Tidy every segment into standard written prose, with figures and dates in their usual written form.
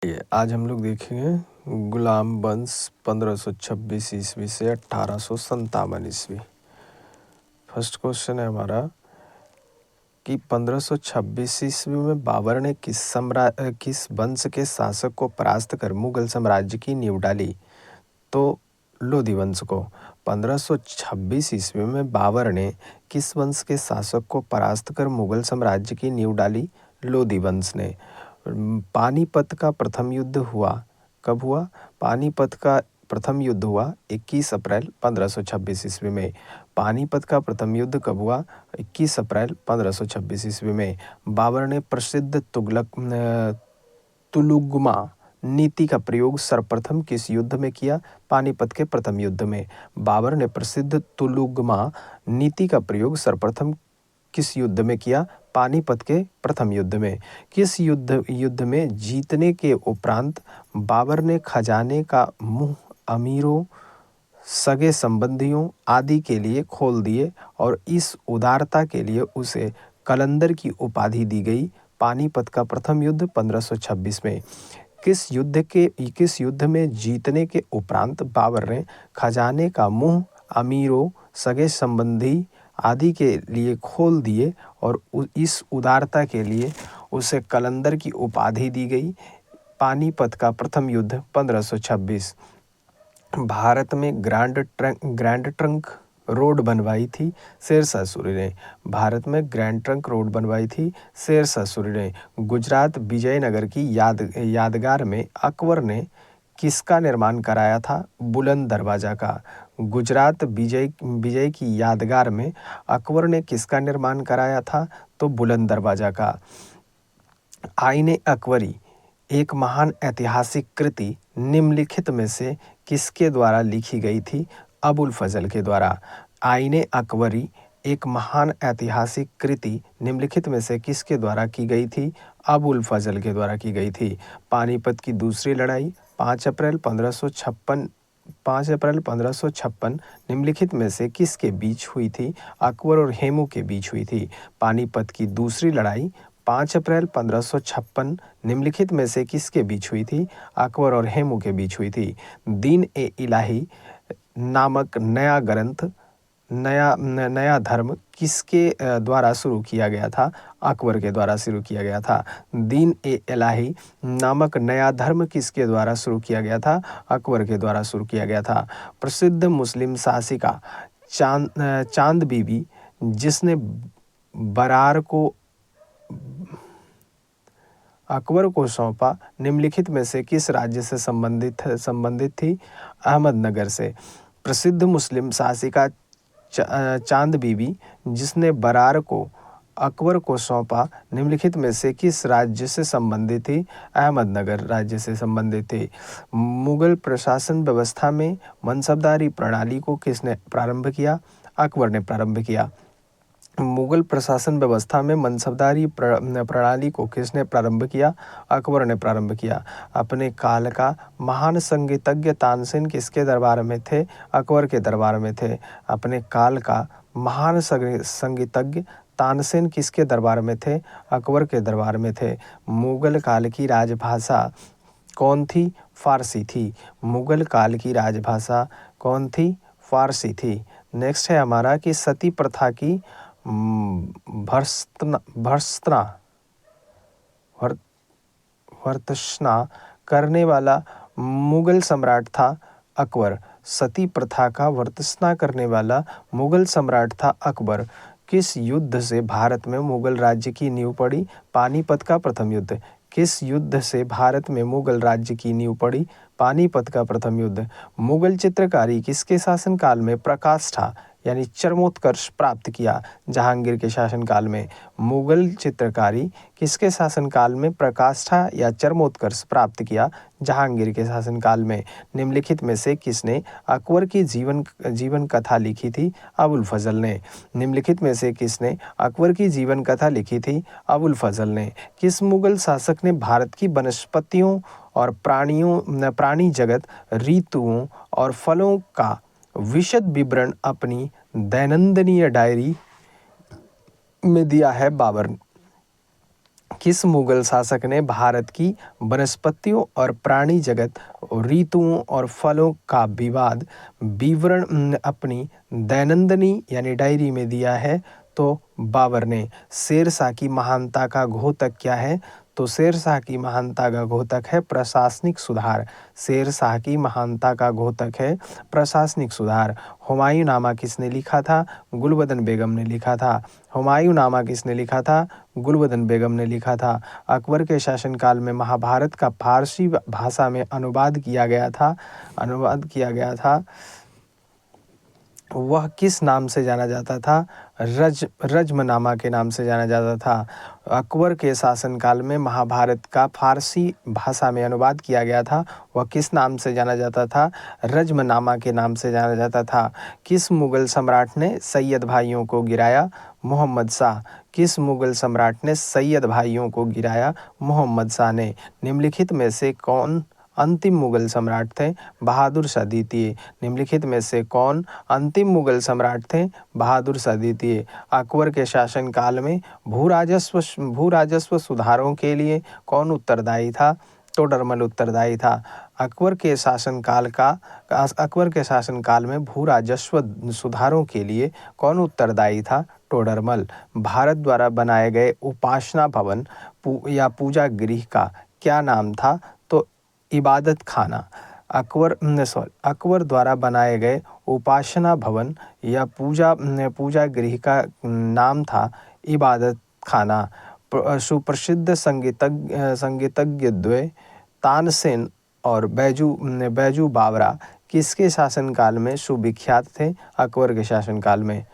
आज हम लोग देखेंगे गुलाम वंश 1526 ईस्वी से 1857 ईस्वी। फर्स्ट क्वेश्चन है हमारा कि 1526 ईस्वी में बाबर ने किस वंश के शासक को परास्त कर मुगल साम्राज्य की नींव डाली? तो लोधी वंश को। 1526 ईस्वी में बाबर ने किस वंश के शासक को परास्त कर मुगल साम्राज्य की नींव डाली? लोधी वंश ने। पानीपत का प्रथम युद्ध हुआ कब हुआ? पानीपत का प्रथम युद्ध हुआ 21 अप्रैल 1526 ईस्वी में। पानीपत का प्रथम युद्ध कब हुआ? 21 अप्रैल 1526 ईस्वी में। बाबर ने प्रसिद्ध तुलुगमा नीति का प्रयोग सर्वप्रथम किस युद्ध में किया? पानीपत के प्रथम युद्ध में। बाबर ने प्रसिद्ध तुलुगमा नीति का प्रयोग सर्वप्रथम किस युद्ध में किया? पानीपत के प्रथम युद्ध में। किस युद्ध में जीतने के उपरांत बाबर ने खजाने का मुंह अमीरों, सगे संबंधियों आदि के लिए खोल दिए और इस उदारता के लिए उसे कलंदर की उपाधि दी गई? पानीपत का प्रथम युद्ध 1526 में। किस युद्ध में जीतने के उपरांत बाबर ने खजाने का मुंह अमीरों, सगे संबंधी आदि के लिए खोल दिए और इस उदारता के लिए उसे कलंदर की उपाधि दी गई? पानीपत का प्रथम युद्ध 1526। भारत में ग्रैंड ट्रंक रोड बनवाई थी शेरशाह सूरी ने। भारत में ग्रैंड ट्रंक रोड बनवाई थी शेरशाह सूरी ने। गुजरात विजयनगर की यादगार में अकबर ने किसका निर्माण कराया था? बुलंद दरवाजा का। गुजरात विजय की यादगार में अकबर ने किसका निर्माण कराया था? तो बुलंद दरवाजा का। आईने अकबरी एक महान ऐतिहासिक कृति निम्नलिखित में से किसके द्वारा लिखी गई थी? अबुल फजल के द्वारा। आईने अकबरी एक महान ऐतिहासिक कृति निम्नलिखित में से किसके द्वारा की गई थी? अबुल फजल के द्वारा की गई थी। पानीपत की दूसरी लड़ाई 5 अप्रैल 1556 निम्नलिखित में से किसके बीच हुई थी? अकबर और हेमू के बीच हुई थी। पानीपत की दूसरी लड़ाई 5 अप्रैल 1556 निम्नलिखित में से किसके बीच हुई थी? अकबर और हेमू के बीच हुई थी। दीन-ए-इलाही नामक नया ग्रंथ नया धर्म किसके द्वारा शुरू किया गया था? अकबर के द्वारा शुरू किया गया था। दीन-ए-इलाही नामक नया धर्म किसके द्वारा शुरू किया गया था? अकबर के द्वारा शुरू किया गया था। प्रसिद्ध मुस्लिम शासिका चांद बीबी जिसने बरार को अकबर को सौंपा निम्नलिखित में से किस राज्य से संबंधित थी? अहमदनगर से। प्रसिद्ध मुस्लिम शासिका चांद बीबी जिसने बरार को अकबर को सौंपा निम्नलिखित में से किस राज्य से संबंधित थी? अहमदनगर राज्य से संबंधित थी। मुगल प्रशासन व्यवस्था में मनसबदारी प्रणाली को किसने प्रारंभ किया? अकबर ने प्रारंभ किया। मुगल प्रशासन व्यवस्था में मनसबदारी प्रणाली को किसने प्रारंभ किया? अकबर ने प्रारंभ किया। अपने काल का महान संगीतज्ञ तानसेन किसके दरबार में थे? अकबर के दरबार में थे। अपने काल का महान संगीतज्ञ तानसेन किसके दरबार में थे? अकबर के दरबार में थे। मुगल काल की राजभाषा कौन थी? फारसी थी। मुगल काल की राजभाषा कौन थी? फारसी थी। नेक्स्ट है हमारा कि सती प्रथा की भर्त्सना करने वाला मुगल सम्राट था अकबर। सती प्रथा का भर्त्सना करने वाला मुगल सम्राट था अकबर। किस युद्ध से भारत में मुगल राज्य की नींव पड़ी? पानीपत का प्रथम युद्ध। किस युद्ध से भारत में मुगल राज्य की नींव पड़ी? पानीपत का प्रथम युद्ध। मुगल चित्रकारी किसके शासनकाल में प्रकाष्ठा यानी चरमोत्कर्ष प्राप्त किया? जहांगीर के शासनकाल में। मुगल चित्रकारी किसके शासनकाल में प्रकाष्ठा या चरमोत्कर्ष प्राप्त किया? जहांगीर के शासनकाल में। निम्नलिखित में से किसने अकबर की जीवन कथा लिखी थी? अबुल फजल ने। निम्नलिखित में से किसने अकबर की जीवन कथा लिखी थी? अबुल फजल ने। किस मुगल शासक ने भारत की वनस्पतियों और प्राणी जगत, ऋतुओं और फलों का विशद विवरण अपनी दैनंदिनीय डायरी में दिया है? किस मुगल शासक ने भारत की वनस्पतियों और प्राणी जगत, ऋतुओं और फलों का विवरण अपनी दैनंदिनी यानी डायरी में दिया है? तो बाबर ने। शेरशाह की महानता का घोतक क्या है? तो शेरशाह की महानता का घोतक है प्रशासनिक सुधार। शेरशाह की महानता का घोतक है प्रशासनिक सुधार। हुमायूंनामा किसने लिखा था? गुलबदन बेगम ने लिखा था। हुमायूंनामा किसने लिखा था? गुलबदन बेगम ने लिखा था। अकबर के शासनकाल में महाभारत का फारसी भाषा में अनुवाद किया गया था। वह किस नाम से जाना जाता था? रज्मनामा के नाम से जाना जाता था। अकबर के शासनकाल में महाभारत का फारसी भाषा में अनुवाद किया गया था, वह किस नाम से जाना जाता था? रज्मनामा के नाम से जाना जाता था। किस मुगल सम्राट ने सैयद भाइयों को गिराया? मोहम्मद शाह। किस मुगल सम्राट ने सैयद भाइयों को गिराया? मोहम्मद शाह ने। निम्नलिखित में से कौन अंतिम मुगल सम्राट थे? बहादुर शाह द्वितीय। निम्नलिखित में से कौन अंतिम मुगल सम्राट थे? बहादुर शाह द्वितीय। अकबर के शासनकाल में भू राजस्व सुधारों के लिए कौन उत्तरदायी था? टोडरमल उत्तरदायी था। अकबर के शासनकाल में भू राजस्व सुधारों के लिए कौन उत्तरदायी था? टोडरमल। भारत द्वारा बनाए गए उपासना भवन या पूजा गृह का क्या नाम था? तो इबादत खाना। अकबर द्वारा बनाए गए उपासना भवन या पूजा गृह का नाम था इबादत खाना। सुप्रसिद्ध संगीतज्ञ द्वय तानसेन और बैजू बावरा किसके शासनकाल में सुविख्यात थे? अकबर के शासनकाल में।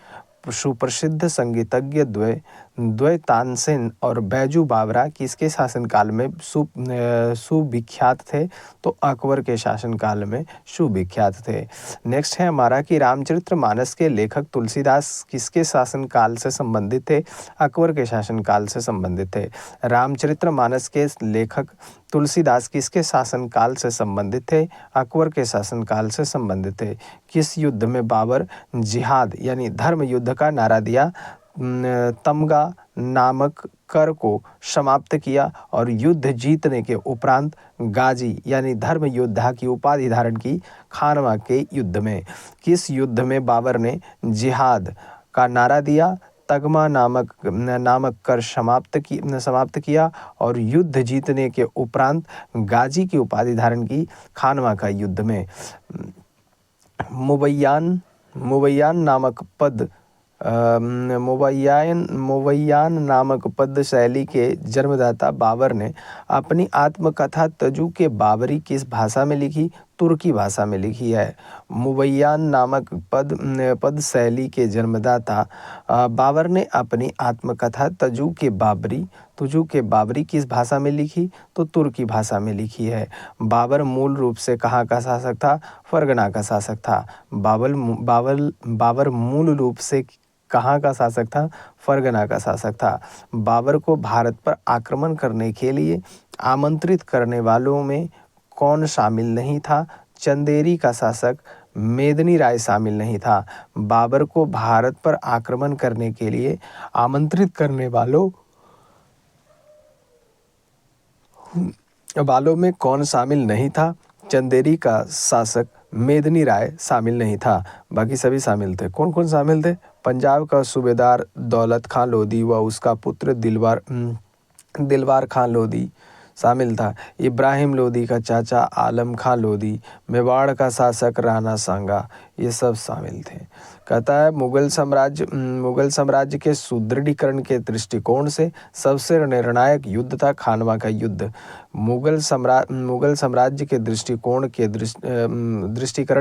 सुप्रसिद्ध संगीतज्ञ द्वय तानसेन और बैजू बावरा किसके शासनकाल में सुविख्यात थे? तो अकबर के शासनकाल में सुविख्यात थे। नेक्स्ट है हमारा कि रामचरितमानस के लेखक तुलसीदास किसके शासनकाल से संबंधित थे? अकबर के शासनकाल से संबंधित थे। रामचरितमानस के लेखक तुलसीदास किसके शासनकाल से संबंधित थे? अकबर के शासनकाल से संबंधित थे। किस युद्ध में बाबर जिहाद यानी धर्म युद्ध का नारा दिया? तमगा नामक कर को समाप्त किया और युद्ध जीतने के उपरांत गाजी यानी धर्म योद्धा की उपाधि धारण की खानवा के युद्ध में। किस युद्ध में बाबर ने जिहाद का नारा दिया? तगमा नामक कर समाप्त किया और युद्ध जीतने के उपरांत गाजी की उपाधि धारण की खानवा का युद्ध में। मुबैयान नामक पद शैली के जन्मदाता बाबर ने अपनी आत्मकथा तजु के बाबरी किस भाषा में लिखी? तुर्की भाषा में लिखी है। मुबैयान नामक पद शैली के जन्मदाता बाबर ने अपनी आत्मकथा तजु के बाबरी किस भाषा में लिखी? तो तुर्की भाषा में लिखी है। बाबर मूल रूप से कहाँ का शासक था? फरगना का शासक था। बाबर मूल रूप से कहाँ का शासक था? फरगना का शासक था। बाबर को भारत पर आक्रमण करने के लिए आमंत्रित करने वालों में कौन शामिल नहीं था? चंदेरी का शासक मेदिनी राय शामिल नहीं था। बाबर को भारत पर आक्रमण करने के लिए आमंत्रित करने वालों में कौन शामिल नहीं था? चंदेरी का शासक मेदिनी राय शामिल नहीं था, बाकी सभी शामिल थे। कौन कौन शामिल थे? पंजाब का सूबेदार दौलत खां लोधी व उसका पुत्र दिलवार खां लोधी शामिल था। इब्राहिम लोधी का चाचा आलम खां लोधी, मेवाड़ का शासक राणा सांगा, ये सब शामिल थे। कहता है मुगल साम्राज्य के सुदृढ़ीकरण के दृष्टिकोण से सबसे निर्णायक युद्ध था खानवा का युद्ध। मुगल साम्राज्य के दृष्टिकरण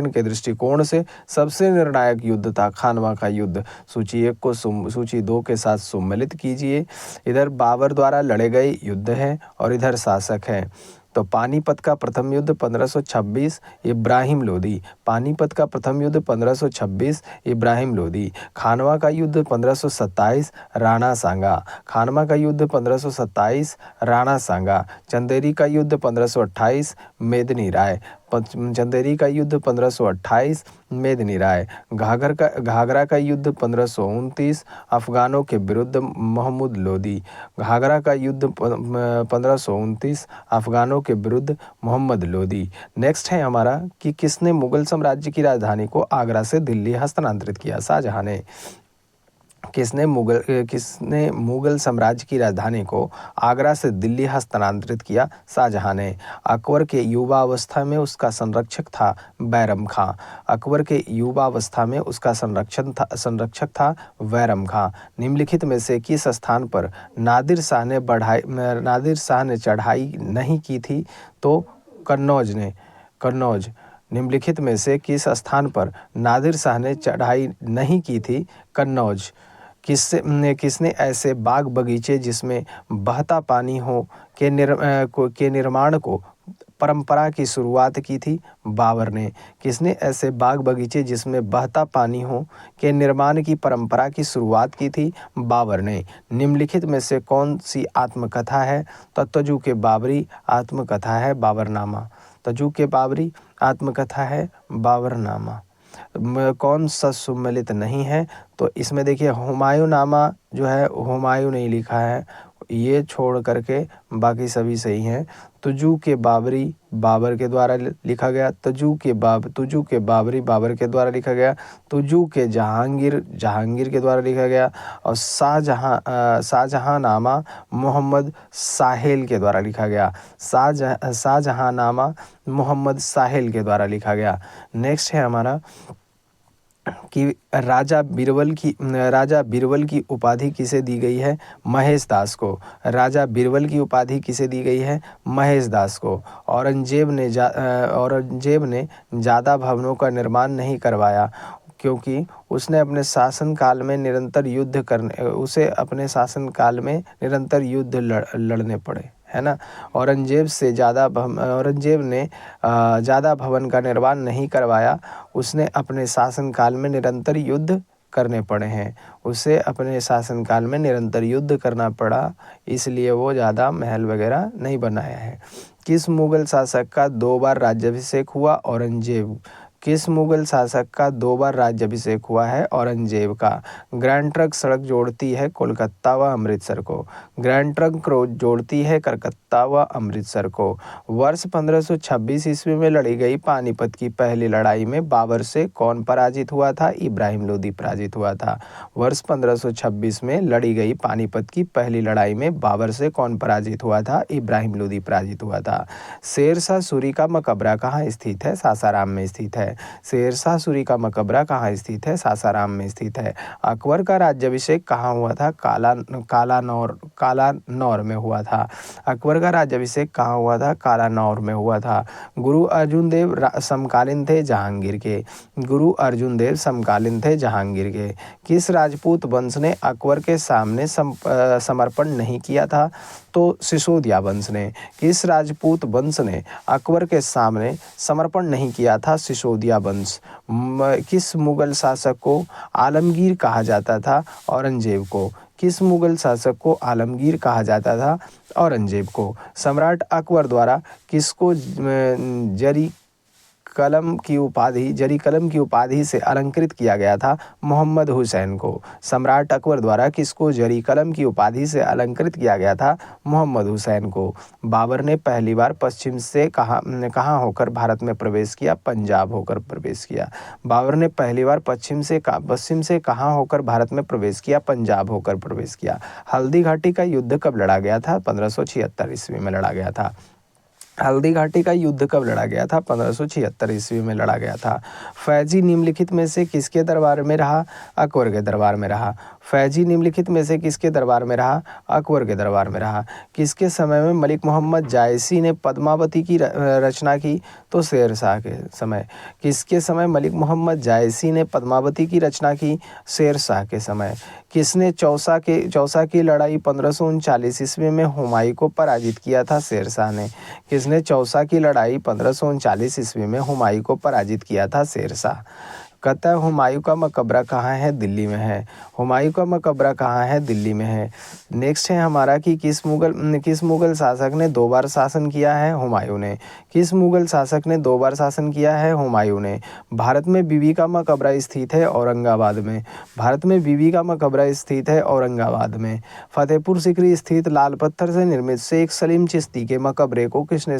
के दृष्टिकोण से सबसे निर्णायक युद्ध था खानवा का युद्ध। सूची 1 को सूची 2 के साथ सम्मिलित कीजिए। इधर बाबर द्वारा लड़े गए युद्ध हैं और इधर शासक हैं। तो पानीपत का प्रथम युद्ध 1526 इब्राहिम लोधी। पानीपत का प्रथम युद्ध 1526 इब्राहिम लोधी। खानवा का युद्ध 1527 राणा सांगा। खानवा का युद्ध 1527 राणा सांगा। चंदेरी का युद्ध 1528 मेदिनी राय। चंदेरी का युद्ध 1528, मेदिनी राय। घाघरा का युद्ध 1529, अफगानों के विरुद्ध महमूद लोदी। घाघरा का युद्ध 1529, अफगानों के विरुद्ध मोहम्मद लोदी। नेक्स्ट है हमारा कि किसने मुगल साम्राज्य की राजधानी को आगरा से दिल्ली हस्तांतरित किया? शाहजहां ने। किसने मुगल साम्राज्य की राजधानी को आगरा से दिल्ली हस्तांतरित किया? शाहजहां ने। अकबर के युवा अवस्था में उसका संरक्षक था बैरम खां। अकबर के युवा अवस्था में उसका संरक्षक था बैरम खां। निम्नलिखित में से किस स्थान पर नादिर शाह ने चढ़ाई नहीं की थी? तो कन्नौज। निम्नलिखित में से किस स्थान पर नादिर शाह ने चढ़ाई नहीं की थी? कन्नौज। किसने ऐसे बाग बगीचे जिसमें बहता पानी हो के निर्माण को परंपरा की शुरुआत की थी? बाबर ने। किसने ऐसे बाग बगीचे जिसमें बहता पानी हो के निर्माण की परंपरा की शुरुआत की थी? बाबर ने। निम्नलिखित में से कौन सी आत्मकथा है? तो तजु के बाबरी आत्मकथा है बाबरनामा। तजु के बाबरी आत्मकथा है बाबरनामा। कौन सा सुमेलित नहीं है? तो इसमें देखिए हुमायूं नामा जो है हुमायूं नहीं लिखा है, ये छोड़ करके बाकी सभी सही हैं। तुजू के बाबरी बाबर के द्वारा लिखा गया। तुजू के बाबरी बाबर के द्वारा लिखा गया। तुजू के जहांगीर के द्वारा लिखा गया। और शाहजहां नामा मोहम्मद साहेल के द्वारा लिखा गया। शाहजहां नामा मोहम्मद साहेल के द्वारा लिखा गया। नेक्स्ट है हमारा कि राजा बीरबल की उपाधि किसे दी गई है? महेश दास को। राजा बीरबल की उपाधि किसे दी गई है? महेश दास को। औरंगजेब ने ज़्यादा भवनों का निर्माण नहीं करवाया क्योंकि उसे अपने शासनकाल में निरंतर युद्ध लड़ने पड़े, है ना। औरंगजेब ने ज़्यादा भवन का निर्माण नहीं करवाया, उसने अपने शासनकाल में निरंतर युद्ध करने पड़े हैं। उसे अपने शासनकाल में निरंतर युद्ध करना पड़ा, इसलिए वो ज़्यादा महल वगैरह नहीं बनाया है। किस मुगल शासक का 2 बार राज्याभिषेक हुआ? औरंगजेब। किस मुगल शासक का 2 बार राज्याभिषेक हुआ है? औरंगजेब का। ग्रैंड ट्रंक सड़क जोड़ती है कोलकाता व अमृतसर को। ग्रैंड ट्रंक रोड जोड़ती है कलकत्ता व अमृतसर को। वर्ष 1526 ईस्वी में लड़ी गई पानीपत की पहली लड़ाई में बाबर से कौन पराजित हुआ था? इब्राहिम लोदी पराजित हुआ था। वर्ष 1526 में लड़ी गई पानीपत की पहली लड़ाई में बाबर से कौन पराजित हुआ था? इब्राहिम लोदी पराजित हुआ था। शेरशाह सूरी का मकबरा कहाँ स्थित है? सासाराम में स्थित है। शेरशाह सूरी का मकबरा कहाँ स्थित है? सासाराम में स्थित है। अकबर का राज्याभिषेक कहाँ हुआ था? कालानौर में हुआ था। अकबर का राज्याभिषेक कहाँ हुआ था? कालानौर में हुआ था। गुरु अर्जुन देव समकालीन थे जहांगीर के। गुरु अर्जुन देव समकालीन थे जहांगीर के। किस राजपूत वंश ने अकबर के सामने समर्पण नहीं किया था? तो सिसोदिया वंश ने। किस राजपूत वंश ने अकबर के सामने समर्पण नहीं किया था? सिसोदिया वंश। किस मुगल शासक को आलमगीर कहा जाता था? औरंगजेब को। किस मुगल शासक को आलमगीर कहा जाता था? औरंगजेब को। सम्राट अकबर द्वारा किसको जरी कलम की उपाधि से अलंकृत किया गया था? मोहम्मद हुसैन को। सम्राट अकबर द्वारा किसको जरी कलम की उपाधि से अलंकृत किया गया था? मोहम्मद हुसैन को। बाबर ने पहली बार पश्चिम से कहाँ होकर भारत में प्रवेश किया? पंजाब होकर प्रवेश किया। बाबर ने पहली बार पश्चिम से कहाँ होकर भारत में प्रवेश किया? पंजाब होकर प्रवेश किया। हल्दी घाटी का युद्ध कब लड़ा गया था? 1576 ईस्वी में लड़ा गया था। हल्दी घाटी का युद्ध कब लड़ा गया था? 1576 ईस्वी में लड़ा गया था। फैजी निम्नलिखित में से किसके दरबार में रहा? अकबर के दरबार में रहा। फैजी निम्नलिखित में से किसके दरबार में रहा? अकबर के दरबार में रहा। किसके समय में मलिक मोहम्मद जायसी ने पद्मावती की रचना की? तो शेरशाह के समय। किसके समय मलिक मोहम्मद जायसी ने पद्मावती की रचना की? शेरशाह के समय। किसने चौसा की लड़ाई 1539 ईस्वी में हुमायूं को पराजित किया था? शेरशाह ने। किसने चौसा की लड़ाई 1539 ईस्वी में हुमायूं को पराजित किया था? शेरशाह। कहता है हुमायूं का मकबरा कहाँ है? दिल्ली में है। हुमायूं का मकबरा कहाँ है? दिल्ली में है। नेक्स्ट है हमारा कि किस मुगल शासक ने 2 बार शासन किया है? हुमायूं ने। किस मुगल शासक ने 2 बार शासन किया है? हुमायूं ने। भारत में बीबी का मकबरा स्थित है औरंगाबाद में। भारत में बीबी का मकबरा स्थित है औरंगाबाद में। फतेहपुर सीकरी स्थित लाल पत्थर से निर्मित शेख सलीम चिश्ती के मकबरे को किसने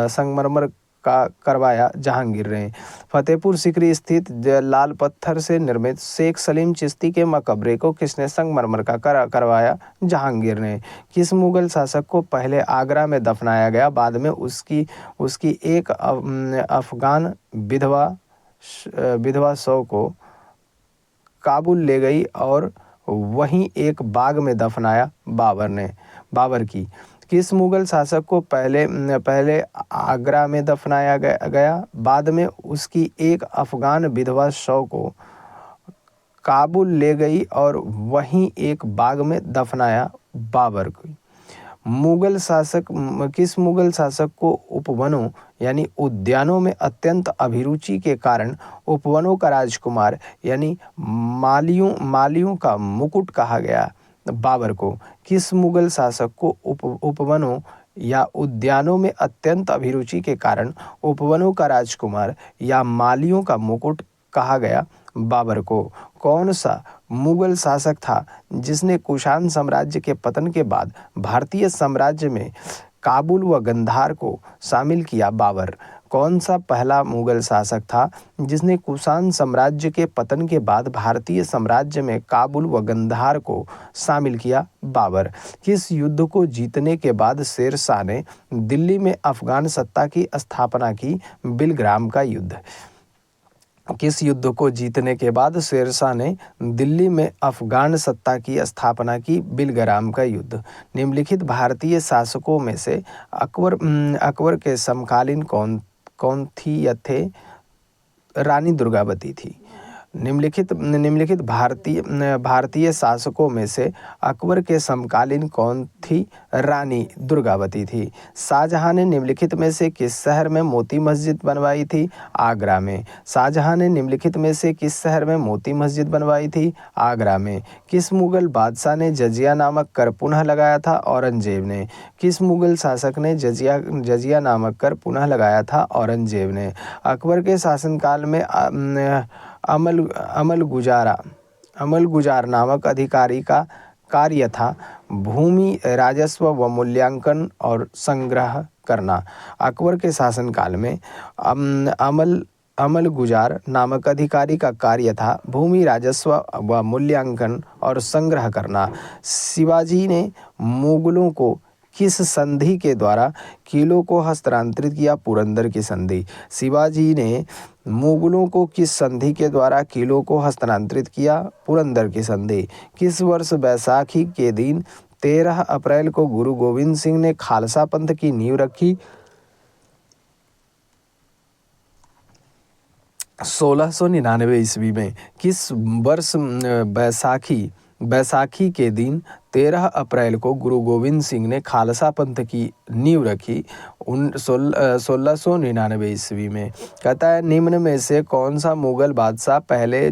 संगमरमर का करवाया? जहांगीर ने। फतेहपुर सीकरी स्थित लाल पत्थर से निर्मित शेख सलीम चिश्ती के मकबरे को किसने संगमरमर का करवाया? जहांगीर ने। किस मुगल शासक को पहले आगरा में दफनाया गया, बाद में उसकी एक अफगान विधवा शव को काबुल ले गई और वहीं एक बाग में दफनाया? बाबर की। किस मुगल शासक को पहले आगरा में दफनाया गया, बाद में उसकी एक अफगान विधवा शव को काबुल ले गई और वहीं एक बाग में दफनाया? बाबर की। किस मुगल शासक को उपवनों यानी उद्यानों में अत्यंत अभिरुचि के कारण उपवनों का राजकुमार यानी मालियों का मुकुट कहा गया? बाबर को। किस मुगल शासक को उपवनों या उद्यानों में अत्यंत अभिरुचि के कारण उपवनों का राजकुमार या मालियों का मुकुट कहा गया? बाबर को। कौन सा मुगल शासक था जिसने कुषाण साम्राज्य के पतन के बाद भारतीय साम्राज्य में काबुल व गंधार को शामिल किया? बाबर। कौन सा पहला मुगल शासक था जिसने कुषाण साम्राज्य के पतन के बाद भारतीय साम्राज्य में काबुल व गंधार को शामिल किया? बाबर। किस युद्ध को जीतने के बाद शेर शाह ने दिल्ली में अफगान सत्ता की स्थापना की? बिलग्राम का युद्ध। किस युद्ध को जीतने के बाद शेरशाह ने दिल्ली में अफगान सत्ता की स्थापना की? बिलग्राम का युद्ध। निम्नलिखित भारतीय शासकों में से अकबर के समकालीन कौन थी या थे? रानी दुर्गावती थी। निम्नलिखित भारतीय शासकों में से अकबर के समकालीन कौन थी? रानी दुर्गावती थी। शाहजहां ने निम्नलिखित में से किस शहर में मोती मस्जिद बनवाई थी? आगरा में। शाहजहां ने निम्नलिखित में से किस शहर में मोती मस्जिद बनवाई थी? आगरा में। किस मुगल बादशाह ने जजिया नामक कर पुनः लगाया था? औरंगजेब ने। किस मुगल शासक ने जजिया नामक कर पुनः लगाया था? औरंगजेब ने। अकबर के शासनकाल में अमल गुजार नामक अधिकारी का कार्य था भूमि राजस्व व मूल्यांकन और संग्रह करना। अकबर के शासनकाल में अमल गुजार नामक अधिकारी का कार्य था भूमि राजस्व व मूल्यांकन और संग्रह करना। शिवाजी ने मुगलों को किस संधि के द्वारा किलों को हस्तांतरित किया? पुरंदर की संधि। शिवाजी ने मुगलों को किस संधि के द्वारा किलों को हस्तांतरित किया? पुरंदर की संधि। किस वर्ष बैसाखी के दिन 13 अप्रैल को गुरु गोविंद सिंह ने खालसा पंथ की नींव रखी? 1699 ईस्वी में। किस वर्ष बैसाखी के दिन 13 अप्रैल को गुरु गोविंद सिंह ने खालसा पंथ की नींव रखी? 1699 ईस्वी में। कहता है निम्न में से कौन सा मुगल बादशाह पहले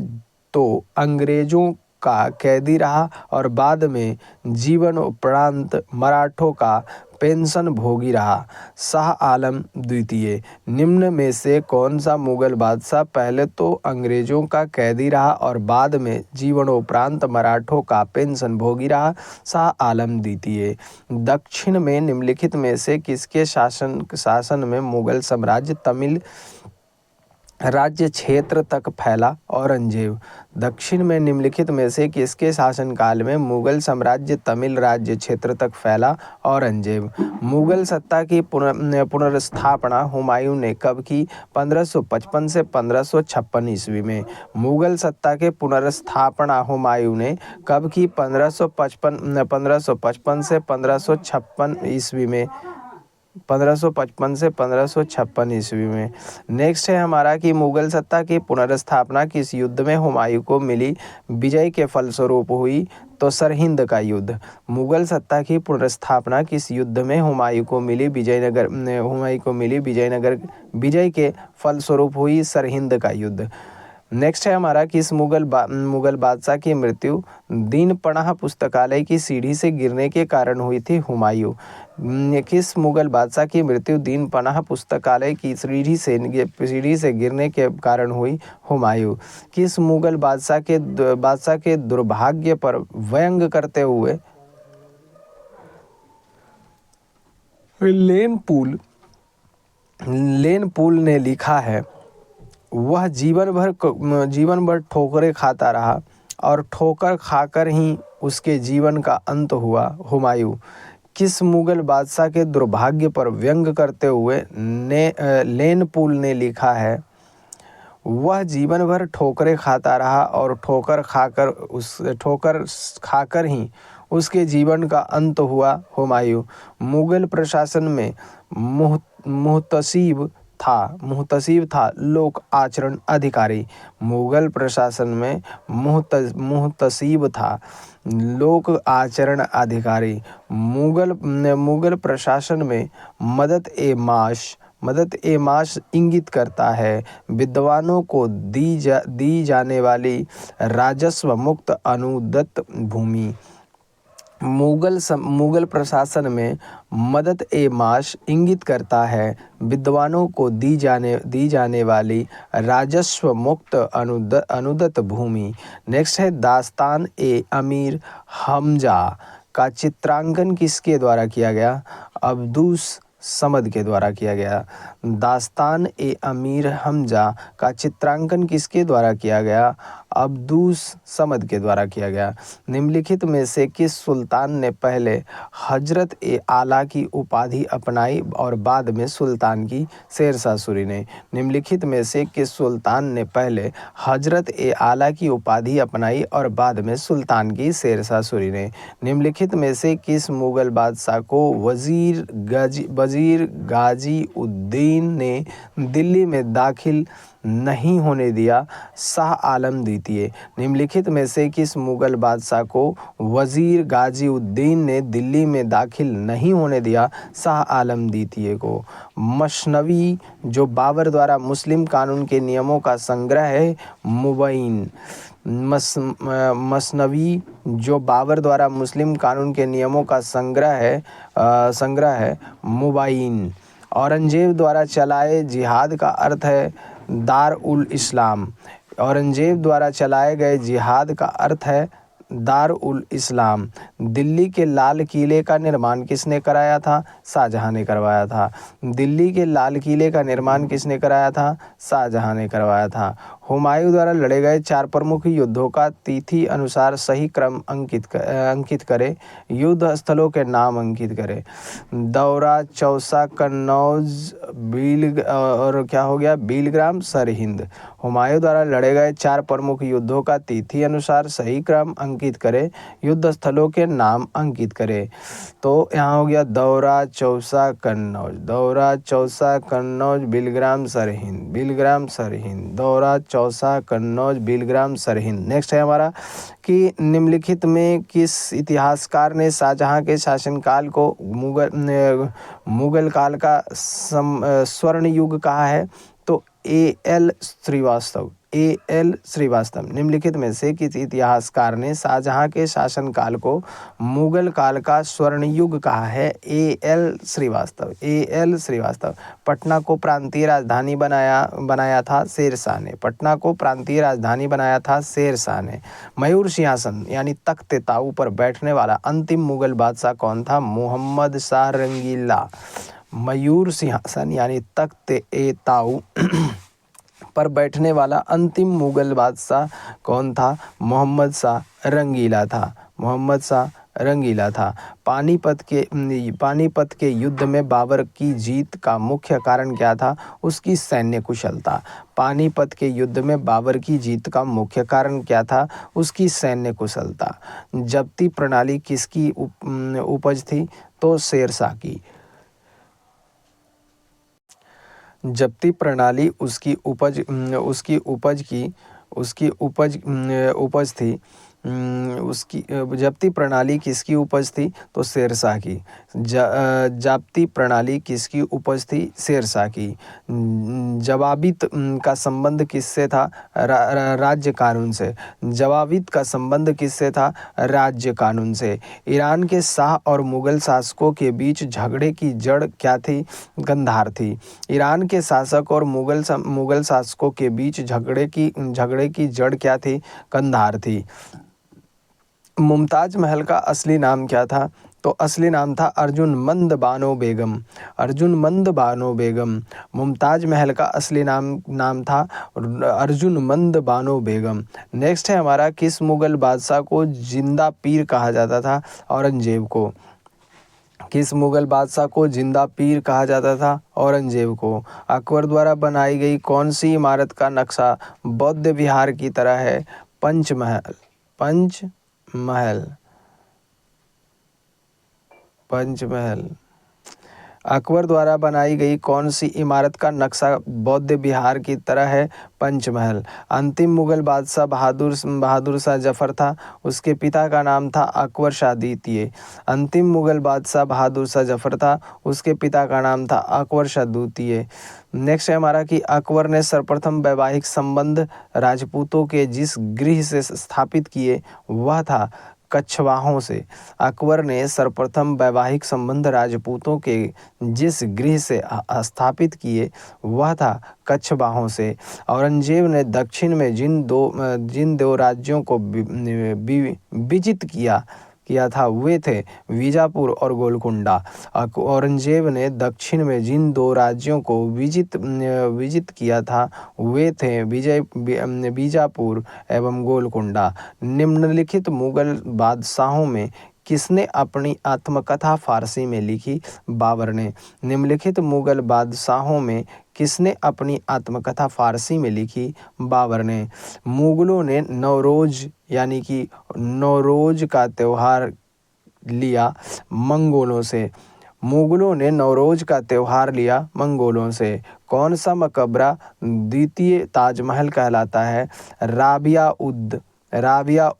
तो अंग्रेजों का कैदी रहा और बाद में जीवन उपरांत मराठों का पेंशन भोगी रहा? शाह आलम द्वितीय। निम्न में से कौन सा मुगल बादशाह पहले तो अंग्रेजों का कैदी रहा और बाद में जीवनोपरांत मराठों का पेंशन भोगी रहा? शाह आलम द्वितीय। दक्षिण में निम्नलिखित में से किसके शासन में मुगल साम्राज्य तमिल राज्य क्षेत्र तक फैला? औरंगजेब। दक्षिण में निम्नलिखित में से किसके शासनकाल में मुगल साम्राज्य तमिल राज्य क्षेत्र तक फैला? औरंगजेब। मुगल सत्ता की पुनर्स्थापना हुमायूं ने कब की? 1555 से 1556 ईस्वी में। मुगल सत्ता के पुनर्स्थापना हुमायूं ने कब की? 1555 से 1556 ईस्वी में। 1555 से 1556 ईस्वी में। नेक्स्ट है हमारा कि मुगल सत्ता की पुनर्स्थापना किस युद्ध में हुमायूं को मिली विजय के फलस्वरूप हुई? तो सरहिंद का युद्ध। मुगल सत्ता की पुनर्स्थापना किस युद्ध में हुमायूं को मिली विजयनगर विजय के फलस्वरूप हुई? सरहिंद का युद्ध। नेक्स्ट है हमारा किस मुगल बादशाह की मृत्यु दीन पनाह पुस्तकालय की सीढ़ी से गिरने के कारण हुई थी? हुमायूं। किस मुगल बादशाह की मृत्यु दीन पनाह पुस्तकालय की सीढ़ी से गिरने के कारण हुई? हुमायूं। किस मुगल बादशाह के दुर्भाग्य पर व्यंग करते हुए लेन पूल ने लिखा है, वह जीवन भर ठोकरें खाता रहा और ठोकर खाकर ही उसके जीवन का अंत हुआ? हुमायूं। किस मुगल बादशाह के दुर्भाग्य पर व्यंग करते हुए लेन पूल ने लिखा है, वह जीवन भर ठोकरें खाता रहा और ठोकर खाकर ही उसके जीवन का अंत हुआ? हुमायूं। मुगल प्रशासन में मुहतसिब था लोक आचरण अधिकारी। मुगल प्रशासन में मुहतसिब था लोक आचरण अधिकारी। मुगल प्रशासन में मदद ए माश इंगित करता है विद्वानों को दी जाने वाली राजस्व मुक्त अनुदत्त भूमि। मुगल प्रशासन में मदद ए माश इंगित करता है विद्वानों को दी जाने वाली राजस्व मुक्त अनुदत्त भूमि। नेक्स्ट है दास्तान ए अमीर हमजा का चित्रांकन किसके द्वारा किया गया? अब्दुस समद के द्वारा किया गया। दास्तान ए अमीर हमजा का चित्रांकन किसके द्वारा किया गया? अब्दुस समद के द्वारा किया गया। निम्नलिखित में से किस सुल्तान ने पहले हजरत ए आला की उपाधि अपनाई और बाद में सुल्तान की? शेरशाह सूरी ने। निम्नलिखित में से किस सुल्तान ने पहले हजरत ए आला की उपाधि अपनाई और बाद में सुल्तान की? शेरशाह सूरी ने। निम्नलिखित में से किस मुगल बादशाह को वजीर गाजी उद्दीन ने दिल्ली में दाखिल नहीं होने दिया? शाह आलम द्वितीय। निम्नलिखित में से किस मुगल बादशाह को वजीर गाजी उद्दीन ने दिल्ली में दाखिल नहीं होने दिया? शाह आलम द्वितीय को। मसनवी जो बाबर द्वारा मुस्लिम कानून के नियमों का संग्रह है? मुबैन। मसनवी जो बाबर द्वारा मुस्लिम कानून के नियमों का संग्रह है मुबैन। औरंगजेब द्वारा चलाए जिहाद का अर्थ है दार उल इस्लाम। औरंगजेब द्वारा चलाए गए जिहाद का अर्थ है दार उल इस्लाम। दिल्ली के लाल किले का निर्माण किसने कराया था? शाहजहां ने करवाया था। दिल्ली के लाल किले का निर्माण किसने कराया था? शाहजहां ने करवाया था। हुमायूं द्वारा लड़े गए 4 प्रमुख युद्धों का तिथि अनुसार सही क्रम अंकित करें। युद्ध स्थलों के नाम अंकित करें। दौरा, चौसा, कन्नौज, बीलग्राम, सरहिंद। हुमायूं द्वारा लड़े गए 4 प्रमुख युद्धों का तिथि अनुसार सही क्रम अंकित करें। युद्ध स्थलों के नाम अंकित करें। तो यहाँ हो गया दौरा, चौसा, कन्नौज। दौरा, चौसा, कन्नौज, बीलग्राम, सरहिंद। दौरा, चौसा, कन्नौज, बीलग्राम, सरहिंद। नेक्स्ट है हमारा कि निम्नलिखित में किस इतिहासकार ने शाहजहां के शासनकाल को मुगल काल का स्वर्ण युग कहा है? तो A.L. श्रीवास्तव। निम्नलिखित में से किस इतिहासकार ने शाहजहां के शासनकाल को मुगल काल का स्वर्ण युग कहा है? A.L. श्रीवास्तव। पटना को प्रांतीय राजधानी बनाया था शेरशाह ने। पटना को प्रांतीय राजधानी बनाया था शेरशाह ने। मयूर सिंहासन यानी तख्त ताऊ पर बैठने वाला अंतिम मुगल बादशाह कौन था? मोहम्मद शाह रंगीला। मयूर सिंहासन यानी तख्त ए ताऊ पर बैठने वाला अंतिम मुगल बादशाह कौन था? मोहम्मद शाह रंगीला था। पानीपत के युद्ध में बाबर की जीत का मुख्य कारण क्या था? उसकी सैन्य कुशलता। पानीपत के युद्ध में बाबर की जीत का मुख्य कारण क्या था? उसकी सैन्य कुशलता। जब्ती प्रणाली किसकी उपज थी? तो शेरशाह की। जब्ती प्रणाली उसकी उपज थी। उसकी जब्ती प्रणाली किसकी उपज थी? तो शेरशाह की। जाब्ती प्रणाली किसकी उपज थी? शेरशाह की। जवाबित का संबंध किससे था? राज्य कानून से। जवाबित का संबंध किससे था? राज्य कानून से। ईरान के शाह और मुगल शासकों के बीच झगड़े की जड़ क्या थी? कंधार थी। ईरान के शासक और मुगल शासकों के बीच झगड़े की जड़ क्या थी? कंधार थी। मुमताज महल का असली नाम क्या था? तो असली नाम था अर्जुनमंद बानो बेगम। अर्जुनमंद बानो बेगम। मुमताज महल का असली नाम था अर्जुनमंद बानो बेगम। नेक्स्ट है हमारा, किस मुगल बादशाह को जिंदा पीर कहा जाता था? औरंगजेब को। किस मुगल बादशाह को जिंदा पीर कहा जाता था? औरंगजेब को। अकबर द्वारा बनाई गई कौन सी इमारत का नक्शा बौद्ध विहार की तरह है? पंचमहल। पंचमहल। पंचमहल। अकबर द्वारा बनाई गई कौन सी इमारत का नक्शा बौद्ध विहार की तरह है? पंचमहल। अंतिम मुगल बादशाह बहादुर शाह जफर था। उसके पिता का नाम था अकबर शाह द्वितीय। अंतिम मुगल बादशाह बहादुर शाह जफर था। उसके पिता का नाम था अकबर शाह द्वितीय। नेक्स्ट है हमारा कि अकबर ने सर्वप्रथम वैवाहिक संबंध राजपूतों के जिस गृह से स्थापित किए वह था कछवाहों से। अकबर ने सर्वप्रथम वैवाहिक संबंध राजपूतों के जिस गृह से स्थापित किए वह था कछवाहों से। औरंगजेब ने दक्षिण में जिन दो राज्यों को विजित किया था वे थे बीजापुर और गोलकुंडा। औरंगजेब ने दक्षिण में जिन दो राज्यों को विजित किया था वे थे बीजापुर एवं गोलकुंडा। निम्नलिखित मुगल बादशाहों में किसने अपनी आत्मकथा फारसी में लिखी? बाबर ने। निम्नलिखित मुगल बादशाहों में किसने अपनी आत्मकथा फारसी में लिखी? बाबर ने। मुगलों ने नवरोज यानी कि नौरोज का त्यौहार लिया मंगोलों से। मुगलों ने नवरोज का त्यौहार लिया मंगोलों से। कौन सा मकबरा द्वितीय ताजमहल कहलाता है? राबिया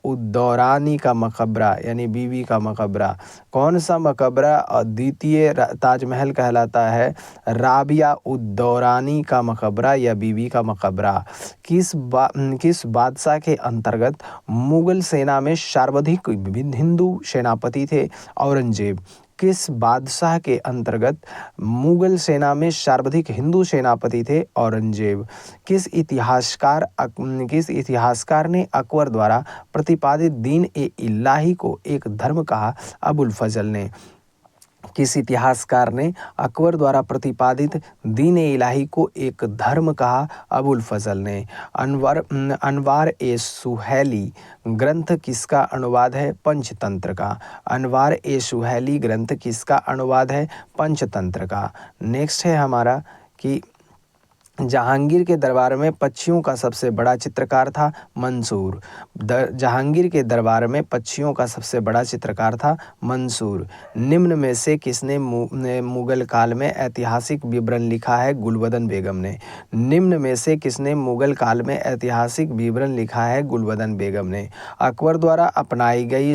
उद दौरानी का मकबरा यानी बीवी का मकबरा। कौन सा मकबरा द्वितीय ताजमहल कहलाता है? राबिया उद दौरानी का मकबरा या बीवी का मकबरा। किस बादशाह के अंतर्गत मुगल सेना में सर्वाधिक हिंदू सेनापति थे? औरंगजेब। किस बादशाह के अंतर्गत मुगल सेना में सर्वाधिक हिंदू सेनापति थे? औरंगजेब। किस इतिहासकार ने अकबर द्वारा प्रतिपादित दीन-ए-इलाही को एक धर्म कहा? अबुल फजल ने। किस इतिहासकार ने अकबर द्वारा प्रतिपादित दीन-ए-इलाही को एक धर्म कहा? अबुल फजल ने। अनवार-ए-सुहैली ग्रंथ किसका अनुवाद है? पंचतंत्र का। अनवार-ए-सुहैली ग्रंथ किसका अनुवाद है? पंचतंत्र का। नेक्स्ट है हमारा कि जहांगीर के दरबार में पक्षियों का सबसे बड़ा चित्रकार था मंसूर। जहांगीर के दरबार में पक्षियों का सबसे बड़ा चित्रकार था मंसूर। निम्न में से किसने मुगल काल में ऐतिहासिक विवरण लिखा है? गुलबदन बेगम ने। निम्न में से किसने मुगल काल में ऐतिहासिक विवरण लिखा है? गुलबदन बेगम ने। अकबर द्वारा अपनाई गई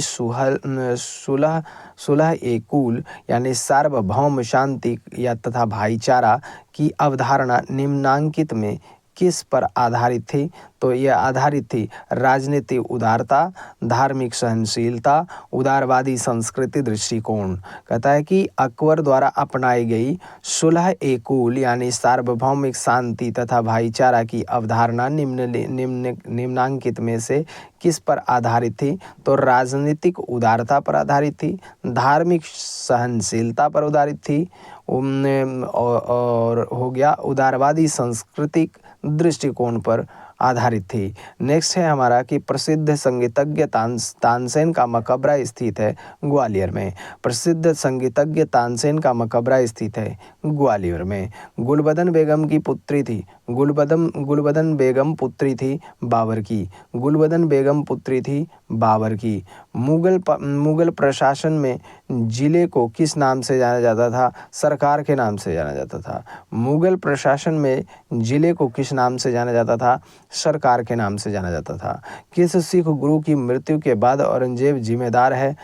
सुलह-ए-कुल यानी सार्वभौम शांति या तथा भाईचारा की अवधारणा निम्नांकित में किस पर आधारित थी? तो यह आधारित थी राजनीतिक उदारता, धार्मिक सहनशीलता, उदारवादी संस्कृति दृष्टिकोण। कहता है कि अकबर द्वारा अपनाई गई सुलह-ए-कुल यानी सार्वभौमिक शांति तथा भाईचारा की अवधारणा निम्नांकित में से किस पर आधारित थी? तो राजनीतिक उदारता पर आधारित थी, धार्मिक सहनशीलता पर आधारित थी और हो गया उदारवादी सांस्कृतिक दृष्टिकोण पर आधारित थी। नेक्स्ट है हमारा कि प्रसिद्ध संगीतज्ञ तानसेन का मकबरा स्थित है ग्वालियर में। प्रसिद्ध संगीतज्ञ तानसेन का मकबरा स्थित है ग्वालियर में। गुलबदन बेगम की पुत्री थी गुलबदन बेगम पुत्री थी बाबर की। गुलबदन बेगम पुत्री थी बाबर की। मुगल प्रशासन में जिले को किस नाम से जाना जाता था? सरकार के नाम से जाना जाता था। मुगल प्रशासन में जिले को किस नाम से जाना जाता था? सरकार के नाम से जाना जाता था। किस सिख गुरु की मृत्यु के बाद औरंगजेब जिम्मेदार है?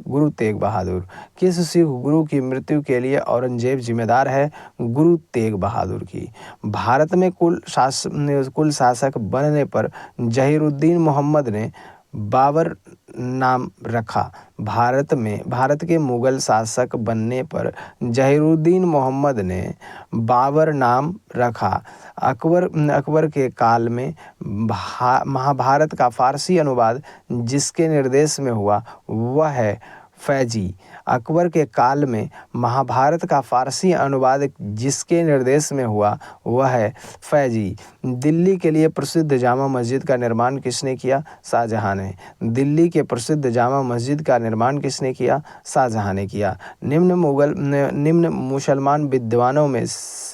गुरु तेग बहादुर। किस सिख गुरु की मृत्यु के लिए औरंगजेब जिम्मेदार है? गुरु तेग बहादुर की। भारत में कुल शासक बनने पर जहीरुद्दीन मोहम्मद ने बाबर नाम रखा। भारत के मुगल शासक बनने पर जहीरुद्दीन मोहम्मद ने बाबर नाम रखा। अकबर के काल में महाभारत का फारसी अनुवाद जिसके निर्देश में हुआ वह है फैजी। अकबर के काल में महाभारत का फारसी अनुवाद जिसके निर्देश में हुआ वह है फैजी। दिल्ली के लिए प्रसिद्ध जामा मस्जिद का निर्माण किसने किया? शाहजहां ने। दिल्ली के प्रसिद्ध जामा मस्जिद का निर्माण किसने किया? शाहजहां ने किया। निम्न मुसलमान विद्वानों में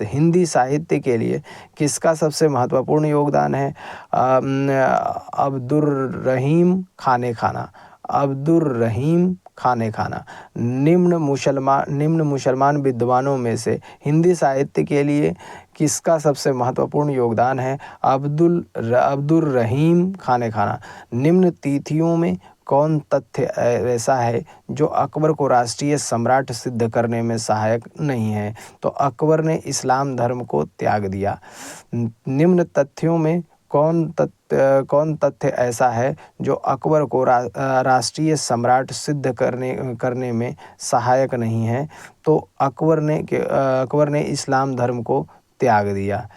हिंदी साहित्य के लिए किसका सबसे महत्वपूर्ण योगदान है? अब्दुर्रहीम खाने खाना। निम्न मुसलमान विद्वानों में से हिंदी साहित्य के लिए किसका सबसे महत्वपूर्ण योगदान है? अब्दुर्रहीम खाने खाना। निम्न तिथियों में कौन तथ्य ऐसा है जो अकबर को राष्ट्रीय सम्राट सिद्ध करने में सहायक नहीं है? तो अकबर ने इस्लाम धर्म को त्याग दिया। निम्न तथ्यों में कौन तथ्य ऐसा है जो अकबर को राष्ट्रीय सम्राट सिद्ध करने में सहायक नहीं है? तो अकबर ने इस्लाम धर्म को त्याग दिया।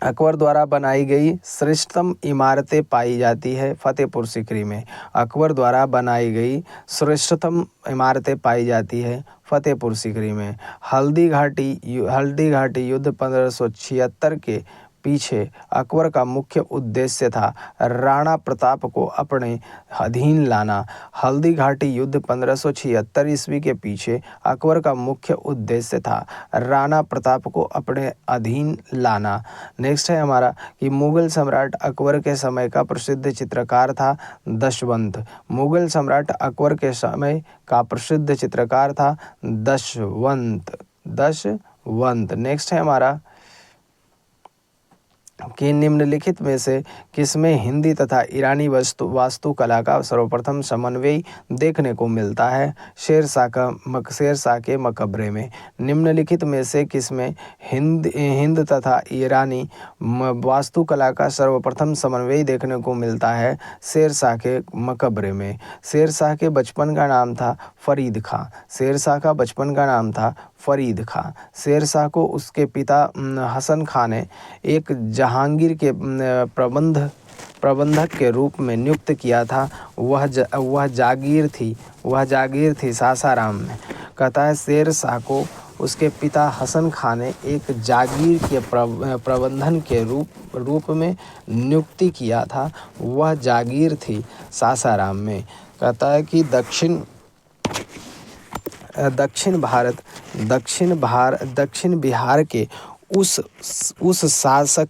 अकबर द्वारा बनाई गई श्रेष्ठतम इमारतें पाई जाती है फतेहपुर सीकरी में। अकबर द्वारा बनाई गई श्रेष्ठतम इमारतें पाई जाती है फतेहपुर सीकरी में। हल्दी घाटी युद्ध 1576 के पीछे अकबर का मुख्य उद्देश्य था राणा प्रताप को अपने अधीन लाना। हल्दी घाटी युद्ध 1576 ईस्वी के पीछे अकबर का मुख्य उद्देश्य था राणा प्रताप को अपने अधीन लाना। नेक्स्ट है हमारा कि मुगल सम्राट अकबर के समय का प्रसिद्ध चित्रकार था दशवंत। मुगल सम्राट अकबर के समय का प्रसिद्ध चित्रकार था दशवंत। नेक्स्ट है हमारा कि निम्नलिखित में से किसमें हिंदी तथा ईरानी वास्तुकला का सर्वप्रथम समन्वय देखने को मिलता है? शेरशाह के मकबरे में। निम्नलिखित में से किसमें हिंद तथा ईरानी वास्तुकला का सर्वप्रथम समन्वय देखने को मिलता है? शेरशाह के मकबरे में। शेरशाह के बचपन का नाम था फरीद खां। शेरशाह को उसके पिता हसन खां ने एक जहांगीर के प्रबंधक के रूप में नियुक्त किया था। वह जागीर थी सासाराम में। कहता है शेरशाह को उसके पिता हसन खां ने एक जागीर के प्रबंधन के रूप में नियुक्ति किया था। वह जागीर थी सासाराम में। कहता है कि दक्षिण बिहार के उस शासक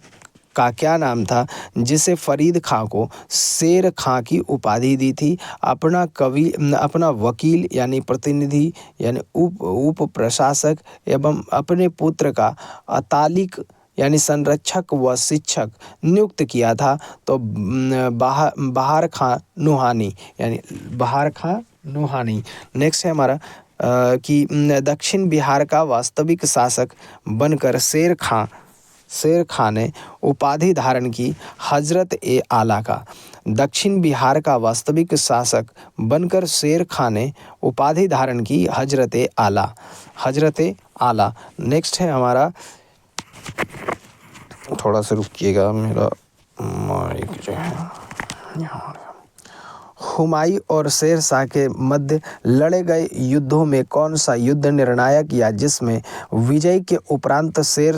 का क्या नाम था जिसे फरीद खां को शेर खां की उपाधि दी थी? अपना वकील यानी प्रतिनिधि यानी उप प्रशासक एवं अपने पुत्र का अतालिक यानी संरक्षक व शिक्षक नियुक्त किया था। तो बहार खां नुहानी। नेक्स्ट है हमारा कि दक्षिण बिहार का वास्तविक शासक बनकर शेर खां ने उपाधि धारण की हजरत ए आला का। दक्षिण बिहार का वास्तविक शासक बनकर शेर खां ने उपाधि धारण की हजरत ए आला। नेक्स्ट है हमारा, थोड़ा सा रुकिएगा, मेरा माइक जो है हुमायूं और शेर शाह के मध्य लड़े गए युद्धों में कौन सा युद्ध निर्णायक या जिसमें विजय के उपरांत शेर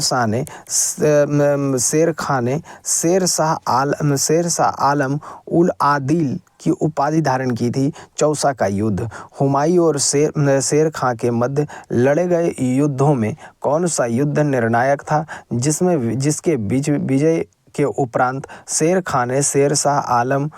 शाह आलम उल आदिल की उपाधि धारण की थी? चौसा का युद्ध। हुमायूं और शेर खां के मध्य लड़े गए युद्धों में कौन सा युद्ध निर्णायक था जिसके बीच विजय के उपरांत शेर खां ने शेर शाह आलम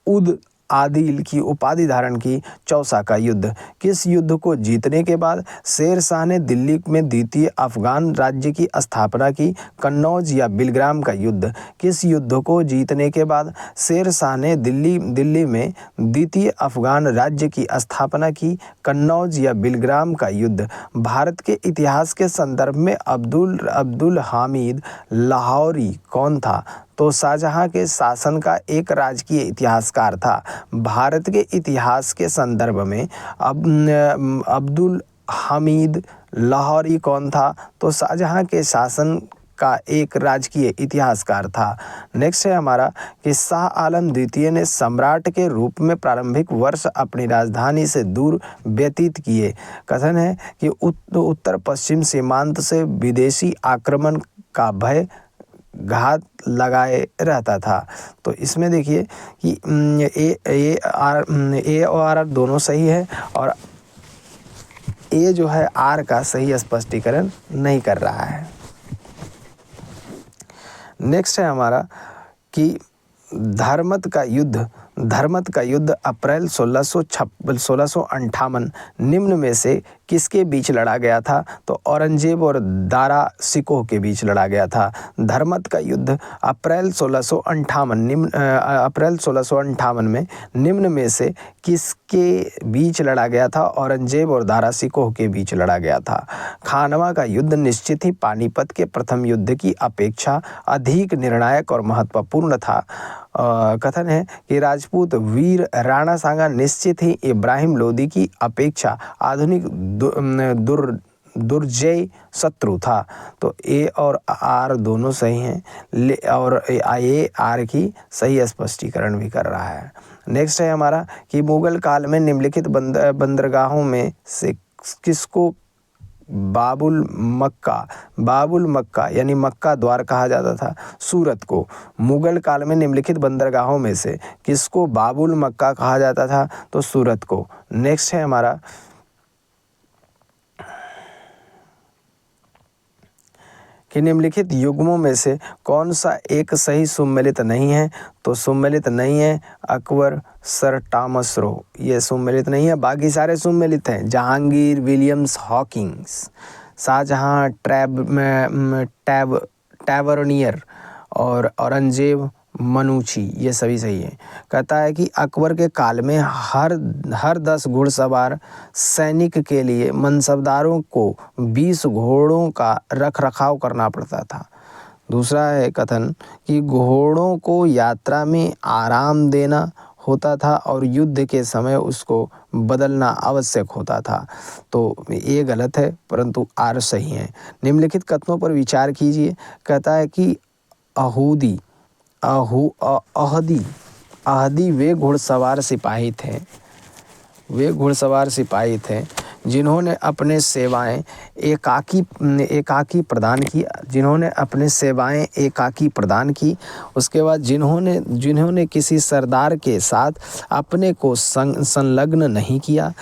उद आदिल की उपाधि धारण की? चौसा का युद्ध। किस युद्ध को जीतने के बाद शेर शाह ने दिल्ली में द्वितीय अफगान राज्य की स्थापना की? कन्नौज या बिलग्राम का युद्ध। किस युद्ध को जीतने के बाद शेर शाह ने दिल्ली में द्वितीय अफगान राज्य की स्थापना की? कन्नौज या बिलग्राम का युद्ध। भारत के इतिहास के संदर्भ में अब्दुल हामिद लाहौरी कौन था? तो शाहजहां के शासन का एक राजकीय इतिहासकार था। भारत के इतिहास के संदर्भ में अब्दुल हामिद लाहौरी कौन था? तो शाहजहां के शासन का एक राजकीय इतिहासकार था। नेक्स्ट है हमारा कि शाह आलम द्वितीय ने सम्राट के रूप में प्रारंभिक वर्ष अपनी राजधानी से दूर व्यतीत किए। कथन है कि उत्तर पश्चिम सीमांत से विदेशी आक्रमण का भय घात लगाए रहता था। तो इसमें देखिए कि ए और आर दोनों सही है और ए जो है आर का सही स्पष्टीकरण नहीं कर रहा है। नेक्स्ट है हमारा कि धर्मत का युद्ध अप्रैल 1658 निम्न में से किसके बीच लड़ा गया था? तो औरंगजेब और दारा सिकोह के बीच लड़ा गया था। धर्मत का युद्ध अप्रैल 1658 में निम्न में से किसके बीच लड़ा गया था? औरंगजेब और दारा सिकोह के बीच लड़ा गया था। खानवा का युद्ध निश्चित ही पानीपत के प्रथम युद्ध की अपेक्षा अधिक निर्णायक और महत्वपूर्ण था। कथन है कि राजपूत वीर राणा सांगा निश्चित ही इब्राहिम लोदी की अपेक्षा आधुनिक दुर्जय शत्रु था। तो ए और आर दोनों सही हैं और ए आर की सही स्पष्टीकरण भी कर रहा है। नेक्स्ट है हमारा कि मुगल काल में निम्नलिखित बंदरगाहों में से किसको बाबुल मक्का यानी मक्का द्वार कहा जाता था? सूरत को। मुगल काल में निम्नलिखित बंदरगाहों में से किसको बाबुल मक्का कहा जाता था? तो सूरत को। नेक्स्ट है हमारा कि निम्नलिखित युग्मों में से कौन सा एक सही सुमेलित नहीं है? तो सुमेलित नहीं है अकबर, सर टॉमस रो, ये सुमेलित नहीं है। बाकी सारे सुमेलित हैं। Jahangir, Williams, Hawkins, Shahjahan, Tavernier और औरंगजेब, मनुची, ये सभी सही है। कहता है कि अकबर के काल में हर 10 घुड़सवार सैनिक के लिए मनसबदारों को 20 घोड़ों का रखरखाव करना पड़ता था। दूसरा है कथन कि घोड़ों को यात्रा में आराम देना होता था और युद्ध के समय उसको बदलना आवश्यक होता था। तो ये गलत है परंतु आर सही है। निम्नलिखित कथनों पर विचार कीजिए। कहता है कि अहदी वे घुड़सवार सिपाही थे जिन्होंने अपने सेवाएं एकाकी प्रदान की। उसके बाद जिन्होंने किसी सरदार के साथ अपने को संलग्न नहीं किया।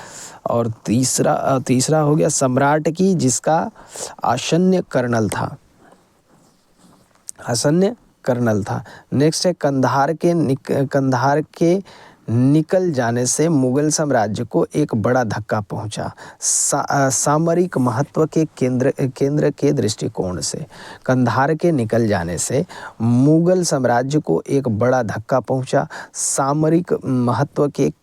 और तीसरा हो गया सम्राट की जिसका आसन्न कर्नल था। नेक्स्ट है कंधार के निकल जाने से मुगल साम्राज्य को एक बड़ा धक्का पहुंचा। सामरिक महत्व के केंद्र के दृष्टिकोण से कंधार के निकल जाने से मुगल साम्राज्य को एक बड़ा धक्का पहुंचा। सामरिक महत्व के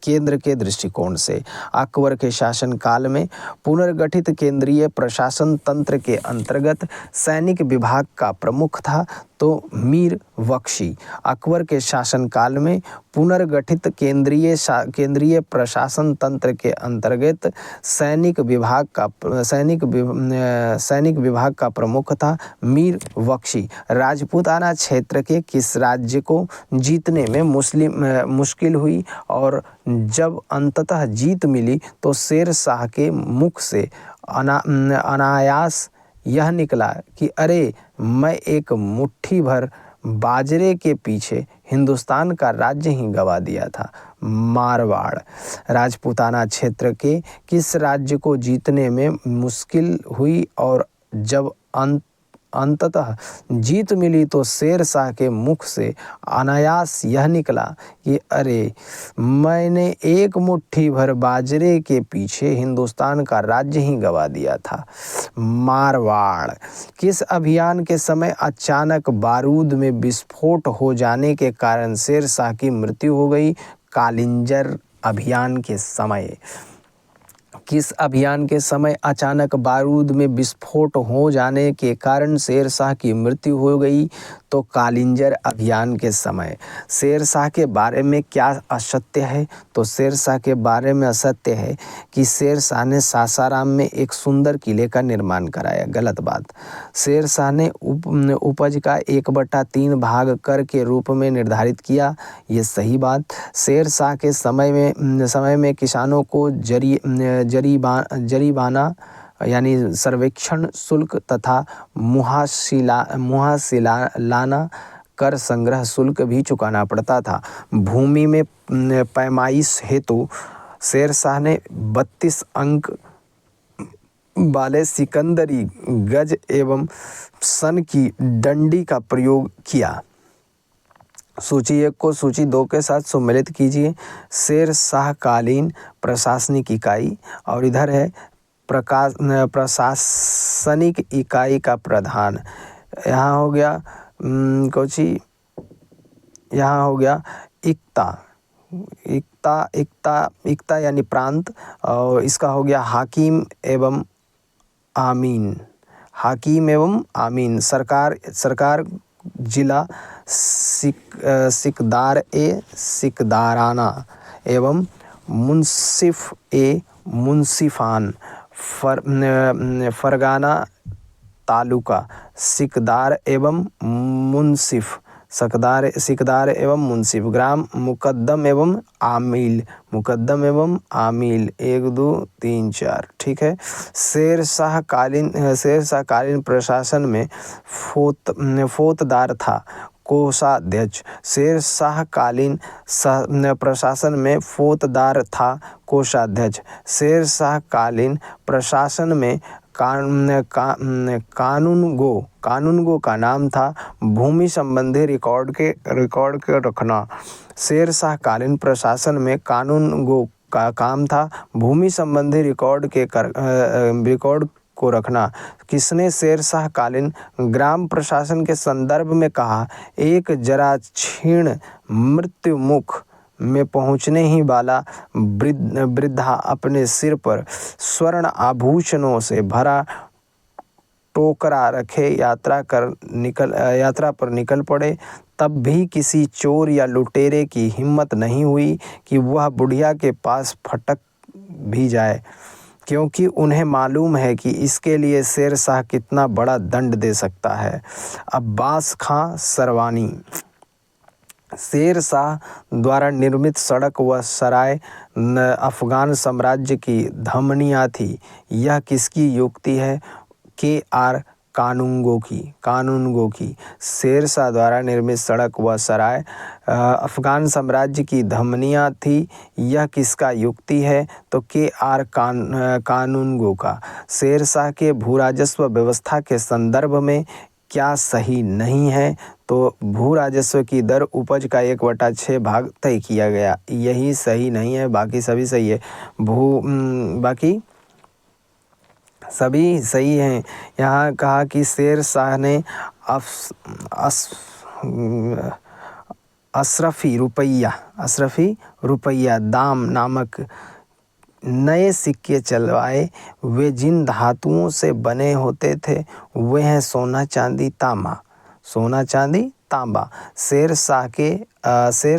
केंद्र के दृष्टिकोण से। अकबर के शासनकाल में पुनर्गठित केंद्रीय प्रशासन तंत्र के अंतर्गत सैनिक विभाग का प्रमुख था तो मीर बख्शी। अकबर के शासनकाल में पुनर्गठित केंद्रीय प्रशासन तंत्र के अंतर्गत सैनिक विभाग का प्रमुख था मीर बख्शी। राजपूताना क्षेत्र के किस राज्य को जीतने में मुश्किल हुई और जब अंततः जीत मिली तो शेर शाह के मुख से अनायास यह निकला कि अरे मैं एक मुट्ठी भर बाजरे के पीछे हिंदुस्तान का राज्य ही गंवा दिया था। मारवाड़। राजपूताना क्षेत्र के किस राज्य को जीतने में मुश्किल हुई और जब अंततः जीत मिली तो शेर शाह के मुख से अनायास यह निकला कि अरे मैंने एक मुट्ठी भर बाजरे के पीछे हिंदुस्तान का राज्य ही गंवा दिया था। मारवाड़। किस अभियान के समय अचानक बारूद में विस्फोट हो जाने के कारण शेर शाह की मृत्यु हो गई? कालिंजर अभियान के समय। किस अभियान के समय अचानक बारूद में विस्फोट हो जाने के कारण शेर शाह की मृत्यु हो गई? तो कालिंजर अभियान के समय। शेर शाह के बारे में क्या असत्य है? तो शेर शाह के बारे में असत्य है कि शेर शाह ने सासाराम में एक सुंदर किले का निर्माण कराया। गलत बात। शेर शाह ने उपज का 1/3 भाग कर के रूप में निर्धारित किया। ये सही बात। शेर शाह के समय में किसानों को जरीबाना यानी सर्वेक्षण शुल्क तथा मुहासिलाना कर संग्रह शुल्क भी चुकाना पड़ता था। भूमि में पैमाइश हेतु शेर शाह ने 32 अंक वाले सिकंदरी गज एवं सन की डंडी का प्रयोग किया। सूची 1 को सूची 2 के साथ सम्मिलित कीजिए। शेर शाह कालीन प्रशासनिक इकाई और इधर है प्रशासनिक इकाई का प्रधान। यहाँ हो गया यहाँ हो गया इक्ता यानी प्रांत, और इसका हो गया हाकिम एवं आमीन। सरकार जिला सिकदाराना एवं मुंसिफान। फरगाना तालुका सिकदार एवं मुंसिफ। सिकदार एवं मुंसिफ। ग्राम मुकद्दम एवं आमील। 1 2 3 4। ठीक है। शेर शाह कालीन प्रशासन में फौजदार था कोषाध्यक्ष। शेर शाह कालीन प्रशासन में फौजदार था कोषाध्यक्ष। शेर शाह कालीन प्रशासन में कानूनगो का नाम था भूमि संबंधी रिकॉर्ड के रखना। शेर शाह कालीन प्रशासन में कानूनगो का काम था भूमि संबंधी रिकॉर्ड को रखना। किसने शेर शाह कालीन ग्राम प्रशासन के संदर्भ में कहा? एक जरा क्षीण मृत्यु मुख में पहुंचने ही वाला वृद्धा अपने सिर पर स्वर्ण आभूषणों से भरा टोकरा रखे यात्रा पर निकल पड़े। तब भी किसी चोर या लुटेरे की हिम्मत नहीं हुई कि वह बुढ़िया के पास फटक भी जाए, क्योंकि उन्हें मालूम है कि इसके लिए शेर शाह कितना बड़ा दंड दे सकता है। अब्बास खां सरवानी। शेर शाह द्वारा निर्मित सड़क व सराय अफगान साम्राज्य की धमनियाँ थी। यह किसकी युक्ति है? KR कानूनगो की। शेर शाह द्वारा निर्मित सड़क व सराय अफगान साम्राज्य की धमनियाँ थी। यह किसका युक्ति है? तो KR कानूनगो का। शेर शाह के भूराजस्व व्यवस्था के संदर्भ में क्या सही नहीं है? तो भू राजस्व की दर उपज का 1/6 भाग तय किया गया। यही सही नहीं है, बाकी सभी सही है। बाकी सभी सही हैं। यहाँ कहा कि शेर शाह ने अशरफी रुपया दाम नामक नए सिक्के चलवाए। वे जिन धातुओं से बने होते थे वे हैं सोना चांदी तांबा। शेर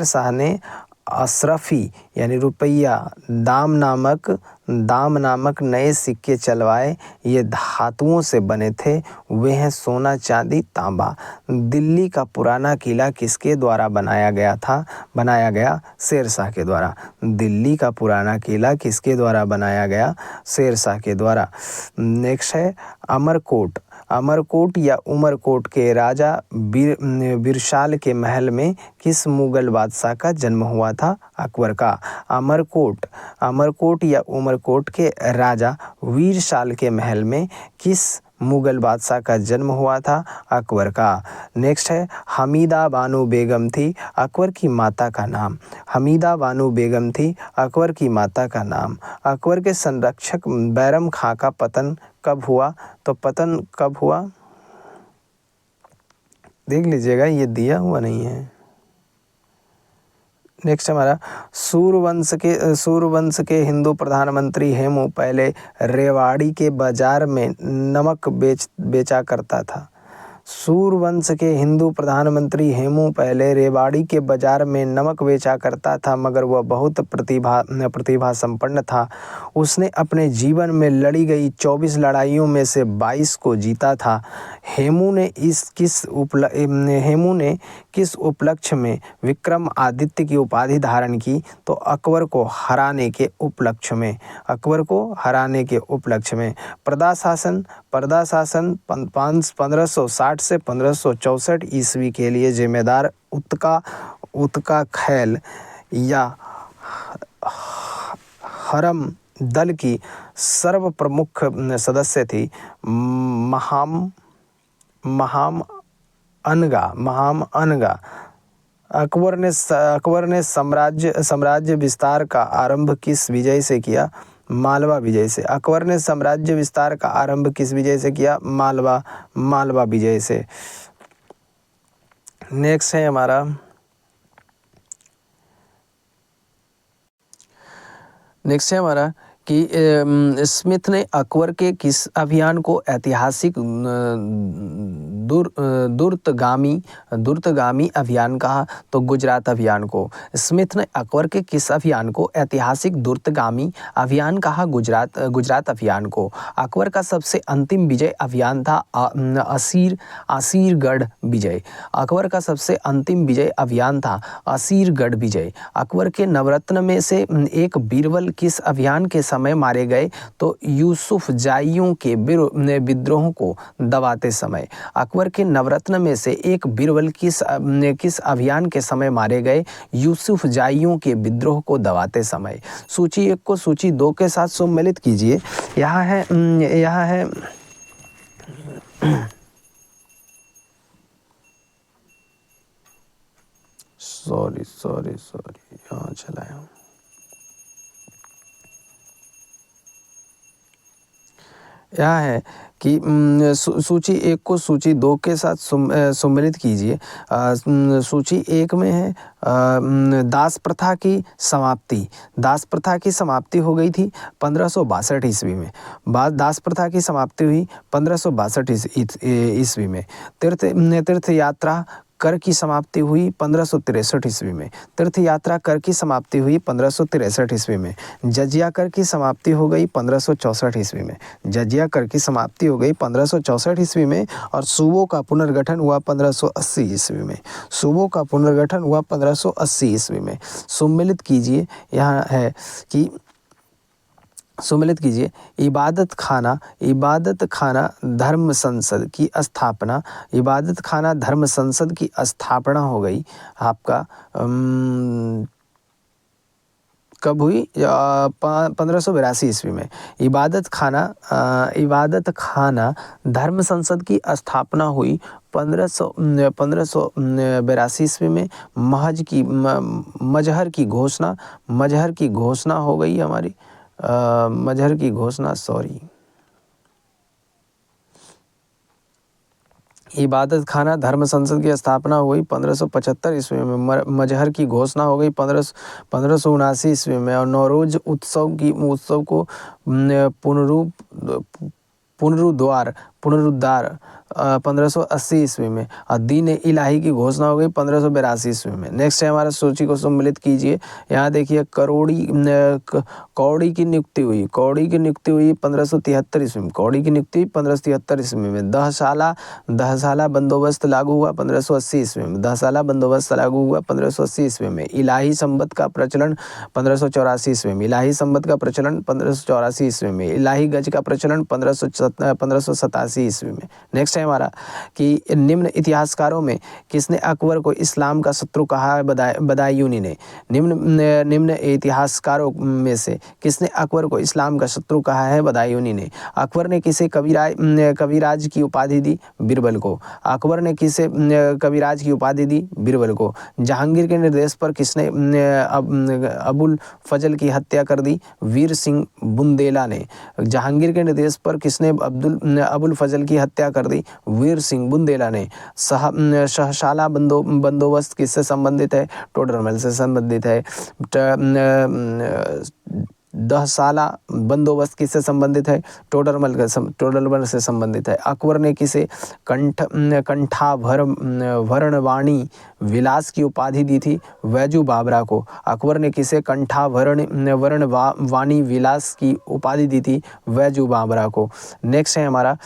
शाह ने अशरफी यानी रुपया दाम नामक नए सिक्के चलवाए। ये धातुओं से बने थे, वे हैं सोना चांदी तांबा। दिल्ली का पुराना किला किसके द्वारा बनाया गया? शेर शाह के द्वारा। दिल्ली का पुराना किला किसके द्वारा बनाया गया? शेर शाह के द्वारा। नेक्स्ट है अमरकोट या उमरकोट के राजा बिरशाल के महल में किस मुगल बादशाह का जन्म हुआ था? अकबर का। अमरकोट या उमरकोट के राजा वीरशाल के महल में किस मुगल बादशाह का जन्म हुआ था? अकबर का। नेक्स्ट है हमीदा बानो बेगम थी अकबर की माता का नाम। हमीदा बानो बेगम थी अकबर की माता का नाम। अकबर के संरक्षक बैरम खां का पतन कब हुआ? तो पतन कब हुआ देख लीजिएगा, ये दिया हुआ नहीं है। नेक्स्ट हमारा सूर्यवंश के हिंदू प्रधानमंत्री हेमू पहले रेवाड़ी के बाजार में नमक बेचा करता था। सूर्यवंश के हिंदू प्रधानमंत्री हेमू पहले रेवाड़ी के बाजार में नमक बेचा करता था, मगर वह बहुत प्रतिभा संपन्न था। उसने अपने जीवन में लड़ी गई 24 लड़ाइयों में से 22 को जीता था। हेमू ने किस उपलक्ष्य में विक्रम आदित्य की उपाधि धारण की? तो अकबर को हराने के उपलक्ष्य में। पर्दा शासन 1560 से 1564 ईस्वी के लिए जिम्मेदार उत्का खैल या हरम दल की सर्वप्रमुख सदस्य थी महाम अनगा। अकबर ने साम्राज्य विस्तार का आरंभ किस विजय से किया? मालवा विजय से। अकबर ने साम्राज्य विस्तार का आरंभ किस विजय से किया? मालवा विजय से। नेक्स्ट है हमारा कि स्मिथ ने अकबर के किस अभियान को ऐतिहासिक दूरगामी अभियान कहा? तो गुजरात अभियान को। स्मिथ ने अकबर के किस अभियान को ऐतिहासिक दूरगामी अभियान कहा? गुजरात अभियान को। अकबर का सबसे अंतिम विजय अभियान था असीरगढ़ विजय। अकबर का सबसे अंतिम विजय अभियान था असीरगढ़ विजय। अकबर के नवरत्न में से एक बीरबल किस अभियान के समय मारे गए? तो यूसुफ जाइयों के विद्रोह को दबाते समय। अकबर के नवरत्न में से एक बीरबल किस अभियान के समय मारे गए? यूसुफ जाइयों के विद्रोह को दबाते समय। सूची 1 को सूची 2 के साथ सम्मिलित कीजिए। यहाँ है सॉरी यहाँ चला है। यह है कि सूची 1 को सूची 2 के साथ सम्मिलित कीजिए। सूची 1 में है दास प्रथा की समाप्ति। दास प्रथा की समाप्ति हो गई थी 1562 ईस्वी में। दास प्रथा की समाप्ति हुई 1562 ईस्वी में। तीर्थ यात्रा कर की समाप्ति हुई 1563 ईस्वी में। तीर्थ यात्रा कर की समाप्ति हुई 1563 ईस्वी में। जजिया कर की समाप्ति हो गई 1564 ईस्वी में। जजिया कर की समाप्ति हो गई 1564 ईस्वी में। और सूबों का पुनर्गठन हुआ 1580 ईस्वी में। सूबों का पुनर्गठन हुआ 1580 ईस्वी में। सम्मिलित कीजिए। यहाँ है कि सम्मिलित कीजिए। इबादत खाना धर्म संसद की स्थापना। इबादत खाना धर्म संसद की स्थापना हो गई आपका कब हुई? 1582 ईस्वी में। इबादत खाना धर्म संसद की स्थापना हुई 1582 ईस्वी में। मजहर की घोषणा हो गई हमारी। मजहर की घोषणा इबादत खाना धर्म संसद की स्थापना हुई 1575 ईस्वी में। मजहर की घोषणा हो गई 1579 ईस्वी में। और नौरोज उत्सव को पुनरुद्धार 1580 ईस्वी में। और दीन इलाही की घोषणा हो गई 1582 ईस्वी में। नेक्स्ट है हमारा, सूची को सम्मिलित कीजिए। यहाँ देखिए कौड़ी की नियुक्ति हुई 1573 ईस्वी में। कौड़ी की नियुक्ति 1573 ईस्वी में। दहसाला बंदोबस्त लागू हुआ 1580 ईस्वी में। दहसाला बंदोबस्त लागू हुआ 1580 ईस्वी में। इलाही संबत का प्रचलन 1584 ईस्वी में। इलाही संबत का प्रचलन 1584 ईस्वी में। इलाही गज का प्रचलन 1587 ईस्वी में। नेक्स्ट है हमारा कि निम्न इतिहासकारों में किसने अकबर को इस्लाम का शत्रु कहा है? बदायूनी ने। निम्न इतिहासकारों में से किसने अकबर को इस्लाम का शत्रु कहा है? बदायूनी ने। अकबर ने किसे कविराज की उपाधि दी? बीरबल को। अकबर ने किसे कविराज की उपाधि दी? बीरबल को। जहांगीर के निर्देश पर किसने अबुल फजल की हत्या कर दी? वीर सिंह बुंदेला ने। जहांगीर के निर्देश पर किसने अबुल फजल की हत्या कर दी? वीर सिंह बुंदेला ने। शाहशाला बंदोबस्त किससे संबंधित है? टोडरमल से संबंधित है। दहसाला बंदोबस्त किससे संबंधित है? टोडरमल से संबंधित है। अकबर ने किसे कंठाभरणवाणी विलास की उपाधि दी थी? वैजू बाबरा को। अकबर ने किसे कंठाभरणवाणी विलास की उपाधि दी थी? वैजू बाबरा को। नेक्स्ट है हमारा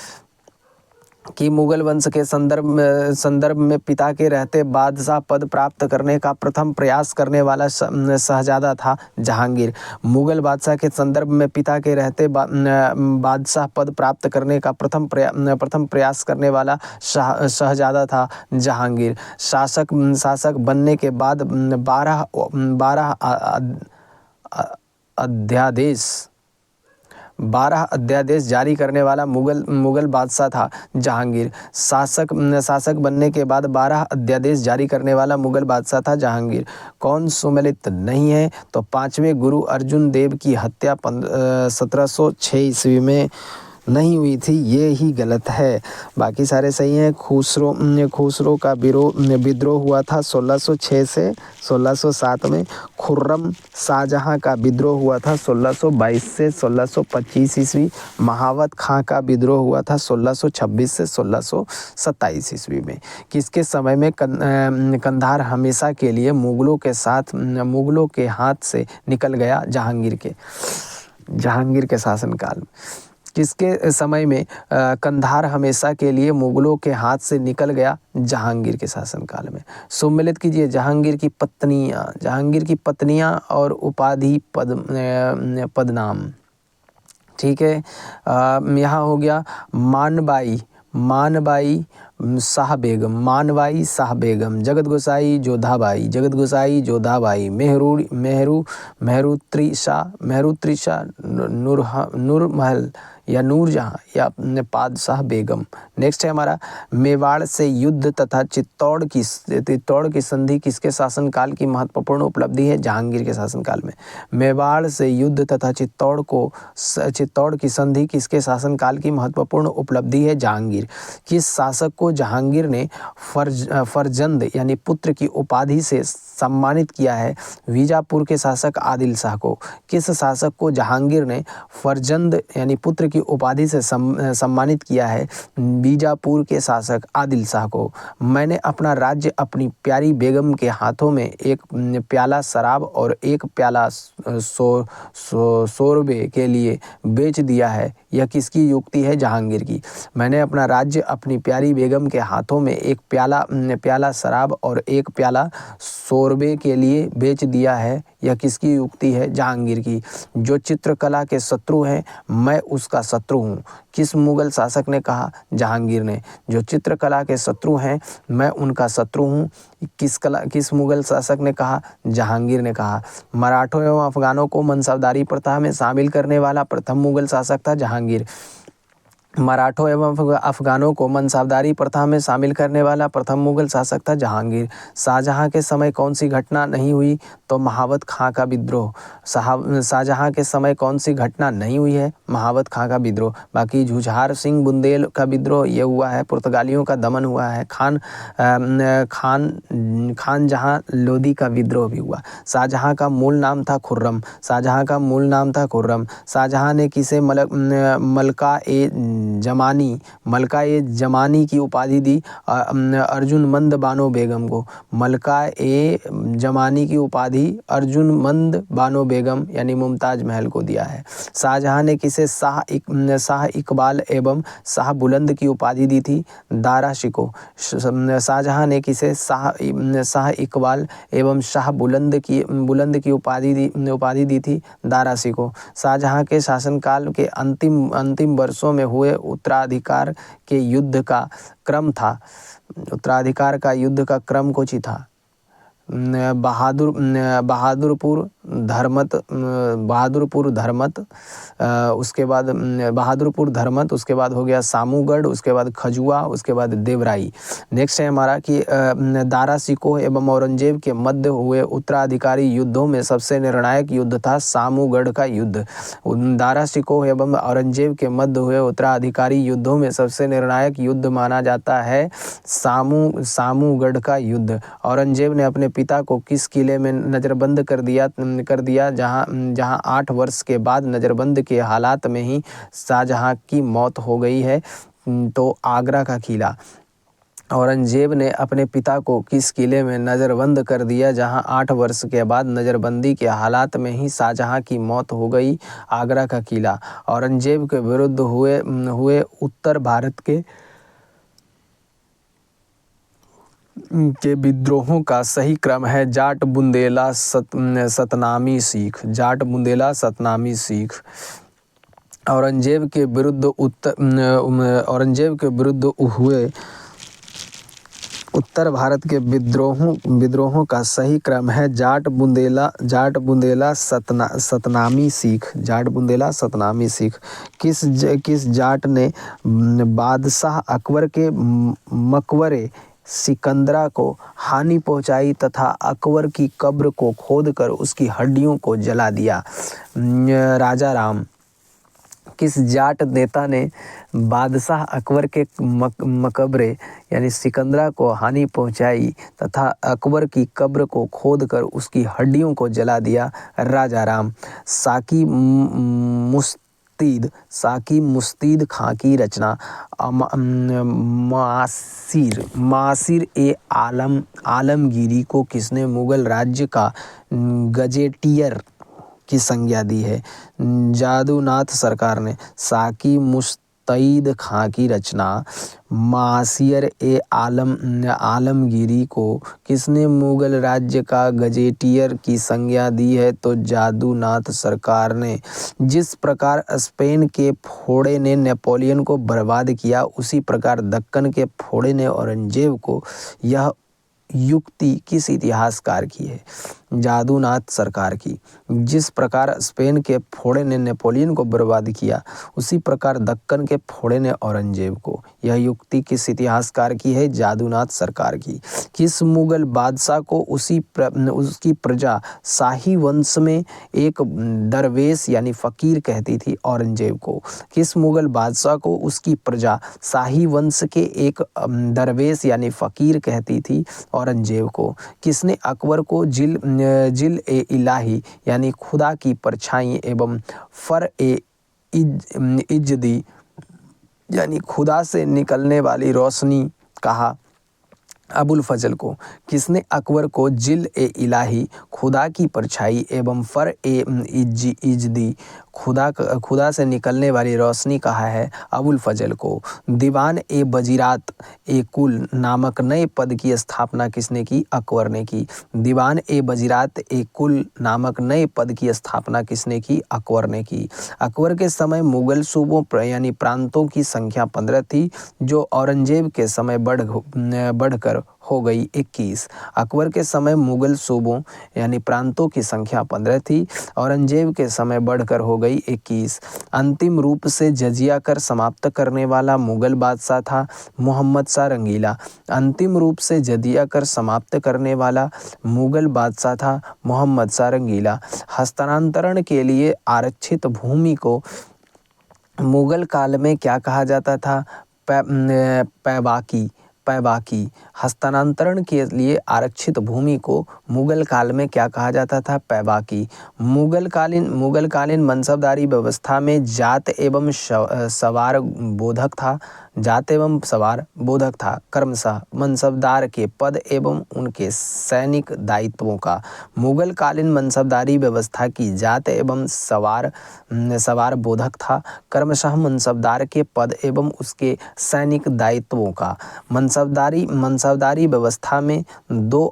कि मुगल वंश के संदर्भ में पिता के रहते बादशाह पद प्राप्त करने का प्रथम प्रयास करने वाला शहजादा था जहांगीर। मुगल बादशाह के संदर्भ में पिता के रहते बादशाह पद प्राप्त करने का प्रथम प्रयास करने वाला शहजादा था जहांगीर। शासक बनने के बाद 12 अध्यादेश जारी करने वाला मुगल बादशाह था जहांगीर। शासक बनने के बाद 12 अध्यादेश जारी करने वाला मुगल बादशाह था जहांगीर। कौन सुमेलित नहीं है? तो 5वें गुरु अर्जुन देव की हत्या 1706 ईस्वी में नहीं हुई थी, ये ही गलत है। बाकी सारे सही हैं। खुसरो का विद्रोह हुआ था 1606 से 1607 में। खुर्रम शाहजहां का विद्रोह हुआ था 1622 से 1625 ईस्वी। महावत खां का विद्रोह हुआ था 1626 से 1627 ईस्वी में। किसके समय में कंधार हमेशा के लिए मुगलों के हाथ से निकल गया? जहांगीर के शासनकाल में। किसके समय में कंधार हमेशा के लिए मुगलों के हाथ से निकल गया? जहांगीर के शासनकाल में। सुम्मिलित कीजिए जहांगीर की पत्नियां और उपाधि पदनाम। ठीक है। यहाँ हो गया मानबाई शाह बेगम, जगत गोसाई जोधाबाई, मेहरुत्रिशा नूरमहल या नूरजहां या पादशाह बेगम। नेक्स्ट है हमारा मेवाड़ से युद्ध तथा चित्तौड़ की संधि किसके शासनकाल की महत्वपूर्ण उपलब्धि है? जहांगीर के शासनकाल में। मेवाड़ से युद्ध तथा चित्तौड़ की संधि किसके शासनकाल की महत्वपूर्ण उपलब्धि है? जहांगीर। किस शासक को जहांगीर ने फरजंद यानी पुत्र की उपाधि से सम्मानित किया है? बीजापुर के शासक आदिल शाह को। किस शासक को जहांगीर ने फरजंद यानी पुत्र की उपाधि से सम्मानित किया है? बीजापुर के शासक आदिल शाह को। मैंने अपना राज्य अपनी प्यारी बेगम के हाथों में एक प्याला शराब और एक प्याला शोरबे के लिए बेच दिया है, यह किसकी युक्ति है? जहांगीर की। मैंने अपना राज्य अपनी प्यारी बेगम के हाथों में एक प्याला शराब और एक प्याला शोरबे के लिए बेच दिया है, यह किसकी युक्ति है? जहांगीर की। जो चित्रकला के शत्रु हैं मैं उसका शत्रु हूँ, किस मुगल शासक ने कहा? जहांगीर ने। जो चित्रकला के शत्रु हैं मैं उनका शत्रु हूँ, किस मुगल शासक ने कहा? जहांगीर ने कहा। मराठों एवं अफगानों को मनसबदारी प्रथा में शामिल करने वाला प्रथम मुगल शासक था जहांगीर। मराठों एवं अफगानों को मनसाबदारी प्रथा में शामिल करने वाला प्रथम मुगल शासक था जहांगीर। शाहजहां के समय कौन सी घटना नहीं हुई? तो महावत खां का विद्रोह। शाहजहां के समय कौन सी घटना नहीं हुई है? महावत खां का विद्रोह। बाकी जुझार सिंह बुंदेल का विद्रोह ये हुआ है, पुर्तगालियों का दमन हुआ है। खान जहां लोदी का विद्रोह भी हुआ। शाहजहां का मूल नाम था खुर्रम। शाहजहां का मूल नाम था खुर्रम। शाहजहां ने किसे मलका ए जमानी की उपाधि दी? अर्जुनमंद बानो बेगम को मलका ए जमानी की उपाधि अर्जुनमंद बानो बेगम यानी मुमताज महल को दिया है। शाहजहां ने किसे शाह इकबाल एवं शाह बुलंद की उपाधि दी थी? दारा शिको। शाहजहां ने किसे शाह इकबाल एवं शाह बुलंद की उपाधि दी थी? दारा शिको। शाहजहां के शासनकाल के अंतिम वर्षों में हुए उत्तराधिकार के युद्ध का क्रम था। उत्तराधिकार का युद्ध का क्रम कुछ ही था। बहादुरपुर धर्मत, उसके बाद बहादुरपुर धर्मत, उसके बाद हो गया सामूगढ़, उसके बाद खजुआ, उसके बाद देवराई। नेक्स्ट है हमारा कि दारा शिकोह एवं औरंगजेब के मध्य हुए उत्तराधिकारी युद्धों में सबसे निर्णायक युद्ध था सामूगढ़ का युद्ध। दारा शिकोह एवं औरंगजेब के मध्य हुए उत्तराधिकारी युद्धों में सबसे निर्णायक युद्ध माना जाता है सामूगढ़ का युद्ध। औरंगजेब ने अपने पिता को किस किले में नज़रबंद कर दिया जहां 8 वर्ष के बाद नज़रबंद के हालात में ही शाहजहां की मौत हो गई है? तो आगरा का किला। औरंगजेब ने अपने पिता को किस किले में नज़रबंद कर दिया जहां 8 वर्ष के बाद नज़रबंदी के हालात में ही शाहजहां की मौत हो गई? आगरा का किला। औरंगजेब के विरुद्ध हुए उत्तर भारत के विद्रोहों का सही क्रम है जाट बुंदेला सतनामी सिख। जाट बुंदेला सतनामी सिख। औरंगजेब के विरुद्ध हुए उत्तर भारत के विद्रोहों का सही क्रम है जाट बुंदेला सतनामी सिख। जाट बुंदेला सतनामी सिख। किस जाट ने बादशाह अकबर के मकबरे सिकंदरा को हानि पहुंचाई तथा अकबर की कब्र को खोदकर उसकी हड्डियों को जला दिया? राजा राम। किस जाट नेता ने बादशाह अकबर के मकबरे यानी सिकंदरा को हानि पहुंचाई तथा अकबर की कब्र को खोदकर उसकी हड्डियों को जला दिया? राजा राम। साकी मुस्तीद खां की रचना मासिर ए आलमगीरी को किसने मुगल राज्य का गजेटियर की संज्ञा दी है? जादूनाथ सरकार ने। साकी मुस्तईद खां की रचना मासिर ए आलमगीरी को किसने मुगल राज्य का गजेटियर की संज्ञा दी है? तो जादूनाथ सरकार ने। जिस प्रकार स्पेन के फोड़े ने नेपोलियन को बर्बाद किया उसी प्रकार दक्कन के फोड़े ने औरंगजेब को। यह युक्ति किस इतिहासकार की है? जादूनाथ सरकार की। जिस प्रकार स्पेन के फोड़े ने नेपोलियन को बर्बाद किया उसी प्रकार दक्कन के फोड़े ने औरंगजेब को। यह युक्ति किस इतिहासकार की है? जादूनाथ सरकार की। किस मुगल बादशाह को उसकी प्रजा शाही वंश में एक दरवेश यानी फकीर कहती थी? औरंगजेब को। किस मुगल बादशाह को उसकी प्रजा शाही वंश के एक दरवेश यानी फकीर कहती थी? औरंगजेब को। किसने अकबर को जिल ए इलाही यानी खुदा की परछाई एवं फर ए इज्जदी यानी खुदा से निकलने वाली रोशनी कहा? अबुल फजल को। किसने अकबर को जिल ए इलाही खुदा की परछाई एवं फर ए इज्जदी खुदा से निकलने वाली रोशनी कहा है? अबुल फजल को। दीवान ए वजीरात ए कुल नामक नए पद की स्थापना किसने की? अकबर ने की। दीवान ए वजीरात ए कुल नामक नए पद की स्थापना किसने की? अकबर ने की। अकबर के समय मुगल सूबों यानी प्रांतों की संख्या 15 थी जो औरंगजेब के समय बढ़कर बढ़कर हो गई 21। अकबर के समय मुगल सूबों यानी प्रांतों की संख्या 15 थी। औरंगजेब के समय बढ़कर हो गई 21। अंतिम रूप से जजिया कर समाप्त करने वाला मुगल बादशाह था मोहम्मद शाह रंगीला। अंतिम रूप से जजिया कर समाप्त करने वाला मुगल बादशाह था मोहम्मद शाह रंगीला। हस्तांतरण के लिए आरक्षित भूमि को मुगल काल में क्या कहा जाता था? पैबाकी। पैबाकी। हस्तांतरण के लिए आरक्षित भूमि को मुगल काल में क्या कहा जाता था? पैबाकी। मुगल कालीन मनसबदारी व्यवस्था में जात एवं सवार बोधक था। जात एवं सवार बोधक था क्रमशः मनसबदार के पद एवं उनके सैनिक दायित्वों का। मुगल कालीन मनसबदारी व्यवस्था की जात एवं सवार बोधक था क्रमशः मनसबदार के पद एवं उसके सैनिक दायित्वों का। मनसबदारी व्यवस्था में दो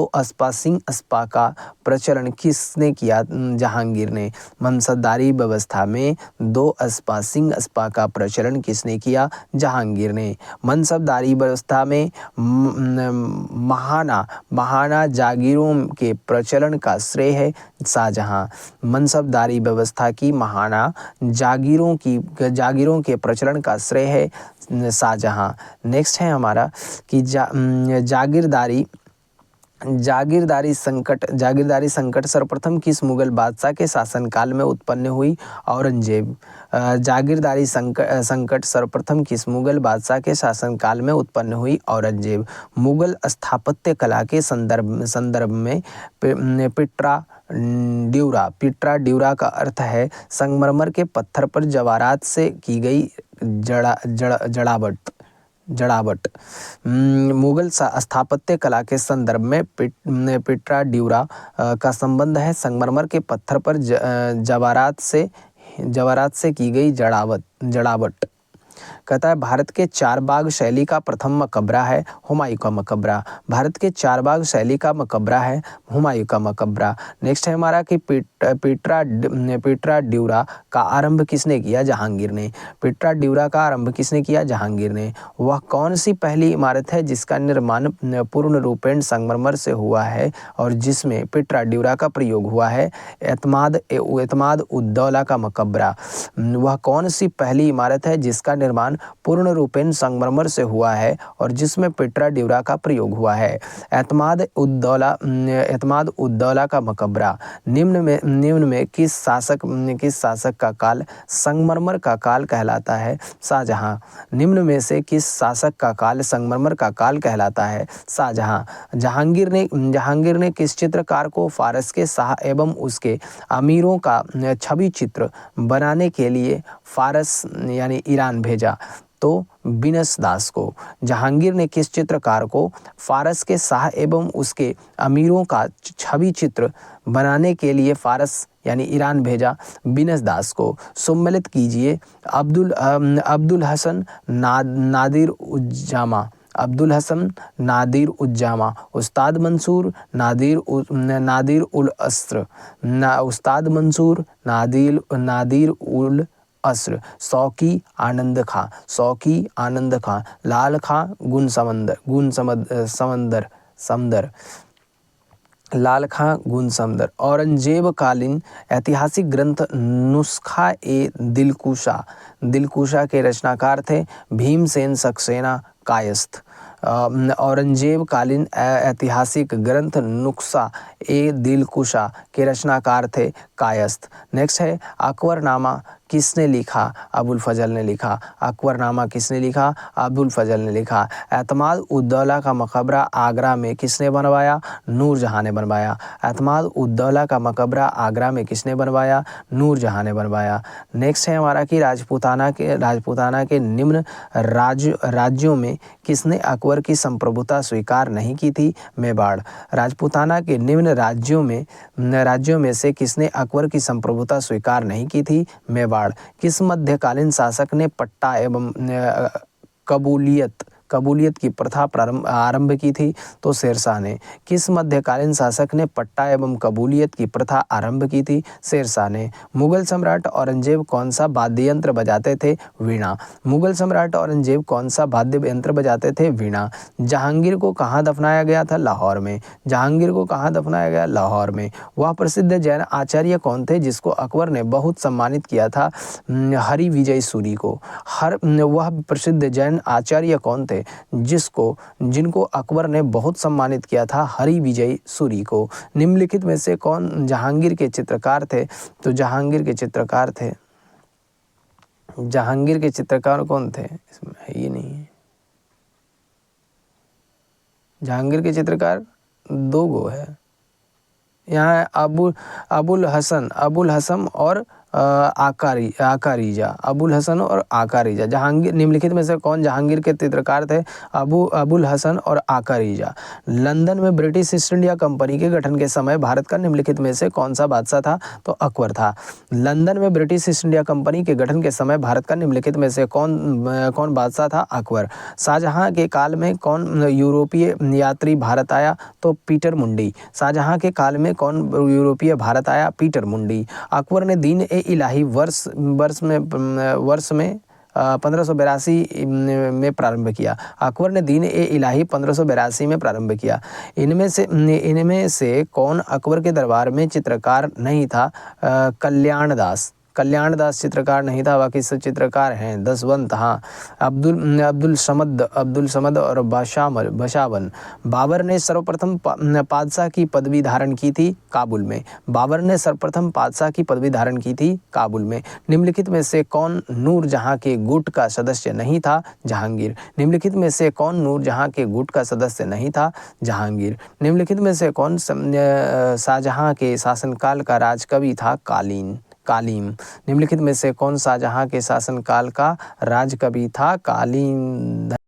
अस्पा सिंह अस्पा का प्रचलन किसने किया? जहांगीर ने। मनसबदारी व्यवस्था में दो अस्पा सिंह अस्पा का प्रचलन किसने किया? जहांगीर ने। मनसबदारी व्यवस्था में महाना जागीरों के प्रचलन का श्रेय है शाहजहां। मनसबदारी व्यवस्था की महाना जागीरों के प्रचलन का श्रेय है शाहजहां। नेक्स्ट है हमारा कि जागीरदारी संकट सर्वप्रथम किस मुगल बादशाह के शासनकाल में उत्पन्न हुई? औरंगजेब। जागीरदारी संकट सर्वप्रथम किस मुगल बादशाह के शासनकाल में उत्पन्न हुई? औरंगजेब। मुगल स्थापत्य कला के संदर्भ में पिट्रा ड्यूरा का अर्थ है संगमरमर के पत्थर पर जवाहरात से की गई जड़ावट। मुगल स्थापत्य कला के संदर्भ में पिट्रा ड्यूरा का संबंध है संगमरमर के पत्थर पर जवाहरात से की गई जड़ावट। कहता है भारत के चार बाग शैली का प्रथम मकबरा है हुमायूं का मकबरा। भारत के चार बाग शैली का मकबरा है हुमायूं का मकबरा। नेक्स्ट है हमारा कि पिट्रा ड्यूरा का आरंभ किसने किया? जहांगीर ने। पिट्रा ड्यूरा का आरंभ किसने किया? जहांगीर ने। वह कौन सी पहली इमारत है जिसका निर्माण पूर्ण रूपेण संगमरमर से हुआ है और जिसमें पिट्रा ड्यूरा का प्रयोग हुआ है? एतमाद उद्दौला का मकबरा। वह कौन सी पहली इमारत है जिसका निर्माण पूर्ण रूपेण संगमरमर से हुआ है और जिसमें पिट्रा ड्यूरा का प्रयोग हुआ है? एतमाद उद्दौला का मकबरा। निम्न में किस शासक का काल संगमरमर का काल कहलाता है? शाहजहां। निम्न में से किस शासक का काल संगमरमर का काल कहलाता है? शाहजहां। जहांगीर ने किस चित्रकार को फारस के शाह एवं उसके अमीरों का छवि चित्र बनाने के लिए फारस यानी ईरान भेजा? तो बिनसदास को। जहांगीर ने किस चित्रकार को फारस के शाह एवं उसके अमीरों का छवि चित्र बनाने के लिए फारस यानी ईरान भेजा? बिनसदास को। सम्मिलित कीजिए। अब्दुल हसन नादिर उज्जामा। अब्दुल हसन नादिर उज्जामा। उस्ताद मंसूर नादिर उल अस्र। उस्ताद मंसूर नादिर उल अस्र। शौकी आनंद खां। लाल खां लाल खां गुनसमदर। औरंगजेब कालीन ऐतिहासिक ग्रंथ नुस्खा ए दिलकुशा के रचनाकार थे भीमसेन सक्सेना कायस्थ। औरंगजेब कालीन ऐतिहासिक ग्रंथ नुस्खा ए दिलकुशा के रचनाकार थे कायस्थ। नेक्स्ट है अकबरनामा किसने लिखा? अबुल फजल ने लिखा। अकबरनामा किसने लिखा? अबुल फजल ने लिखा। एतमाद उद्दौला का मकबरा आगरा में किसने बनवाया? नूरजहां ने बनवाया। एतमाद उद्दौला का मकबरा आगरा में किसने बनवाया? नूरजहां ने बनवाया। नेक्स्ट है हमारा कि राजपूताना के निम्न राज्यों में किसने अकबर की संप्रभुता स्वीकार नहीं की थी? मेवाड़। राजपूताना के निम्न राज्यों में से किसने अकबर की संप्रभुता स्वीकार नहीं की थी? मेवाड़। किस मध्यकालीन शासक ने पट्टा एवं कबूलियत की प्रथा आरंभ की थी? तो शेरशाह ने। किस मध्यकालीन शासक ने पट्टा एवं कबूलियत की प्रथा आरंभ की थी? शेरशाह ने। मुगल सम्राट औरंगजेब कौन सा वाद्य यंत्र बजाते थे? वीणा। मुगल सम्राट औरंगजेब कौन सा वाद्य यंत्र बजाते थे? वीणा। जहांगीर को कहाँ दफनाया गया था? लाहौर में। जहांगीर को कहाँ दफनाया गया? लाहौर में। वह प्रसिद्ध जैन आचार्य कौन थे जिसको अकबर ने बहुत सम्मानित किया था? हरि विजय सूरी को। वह प्रसिद्ध जैन आचार्य कौन थे जिनको अकबर ने बहुत सम्मानित किया था? हरि विजय सूरी को। निम्नलिखित में से कौन जहांगीर के चित्रकार थे? तो जहांगीर के चित्रकार कौन थे? इसमें है ये नहीं है। जहांगीर के चित्रकार दो गो है यहाँ है, अबुल हसन और आकारीजा। अबुल हसन और आकारीजा। जहांगीर, निम्नलिखित में से कौन जहांगीर के चित्रकार थे? अबुल हसन और आकारीजा। लंदन में ब्रिटिश ईस्ट इंडिया कंपनी के गठन के समय भारत का निम्नलिखित में से कौन सा बादशाह था? तो अकबर था। लंदन में ब्रिटिश ईस्ट इंडिया कंपनी के गठन के समय भारत का निम्नलिखित में से कौन बादशाह था? अकबर। शाहजहां के काल में कौन यूरोपीय यात्री भारत आया? तो पीटर मुंडी। शाहजहां के काल में कौन यूरोपीय भारत आया? पीटर मुंडी। अकबर ने दीन ए इलाही वर्ष में 1582 में प्रारंभ किया। अकबर ने दीन ए इलाही 1582 में प्रारंभ किया। इनमें से कौन अकबर के दरबार में चित्रकार नहीं था? कल्याणदास चित्रकार नहीं था, बाकी सब चित्रकार हैं। दसवंत, हाँ, अब्दुल समद और बशावन। बाबर ने सर्वप्रथम पादशाह की पदवी धारण की थी काबुल में। बाबर ने सर्वप्रथम पादशाह की पदवी धारण की थी काबुल में। निम्नलिखित में से कौन नूरजहां के गुट का सदस्य नहीं था? जहांगीर। निम्नलिखित में से कौन नूरजहां के गुट का सदस्य नहीं था? जहांगीर। निम्नलिखित में से कौन शाहजहां के शासनकाल का राजकवि था? कालीम। निम्नलिखित में से कौन शाहजहां के शासनकाल का राजकवि था? कालीम।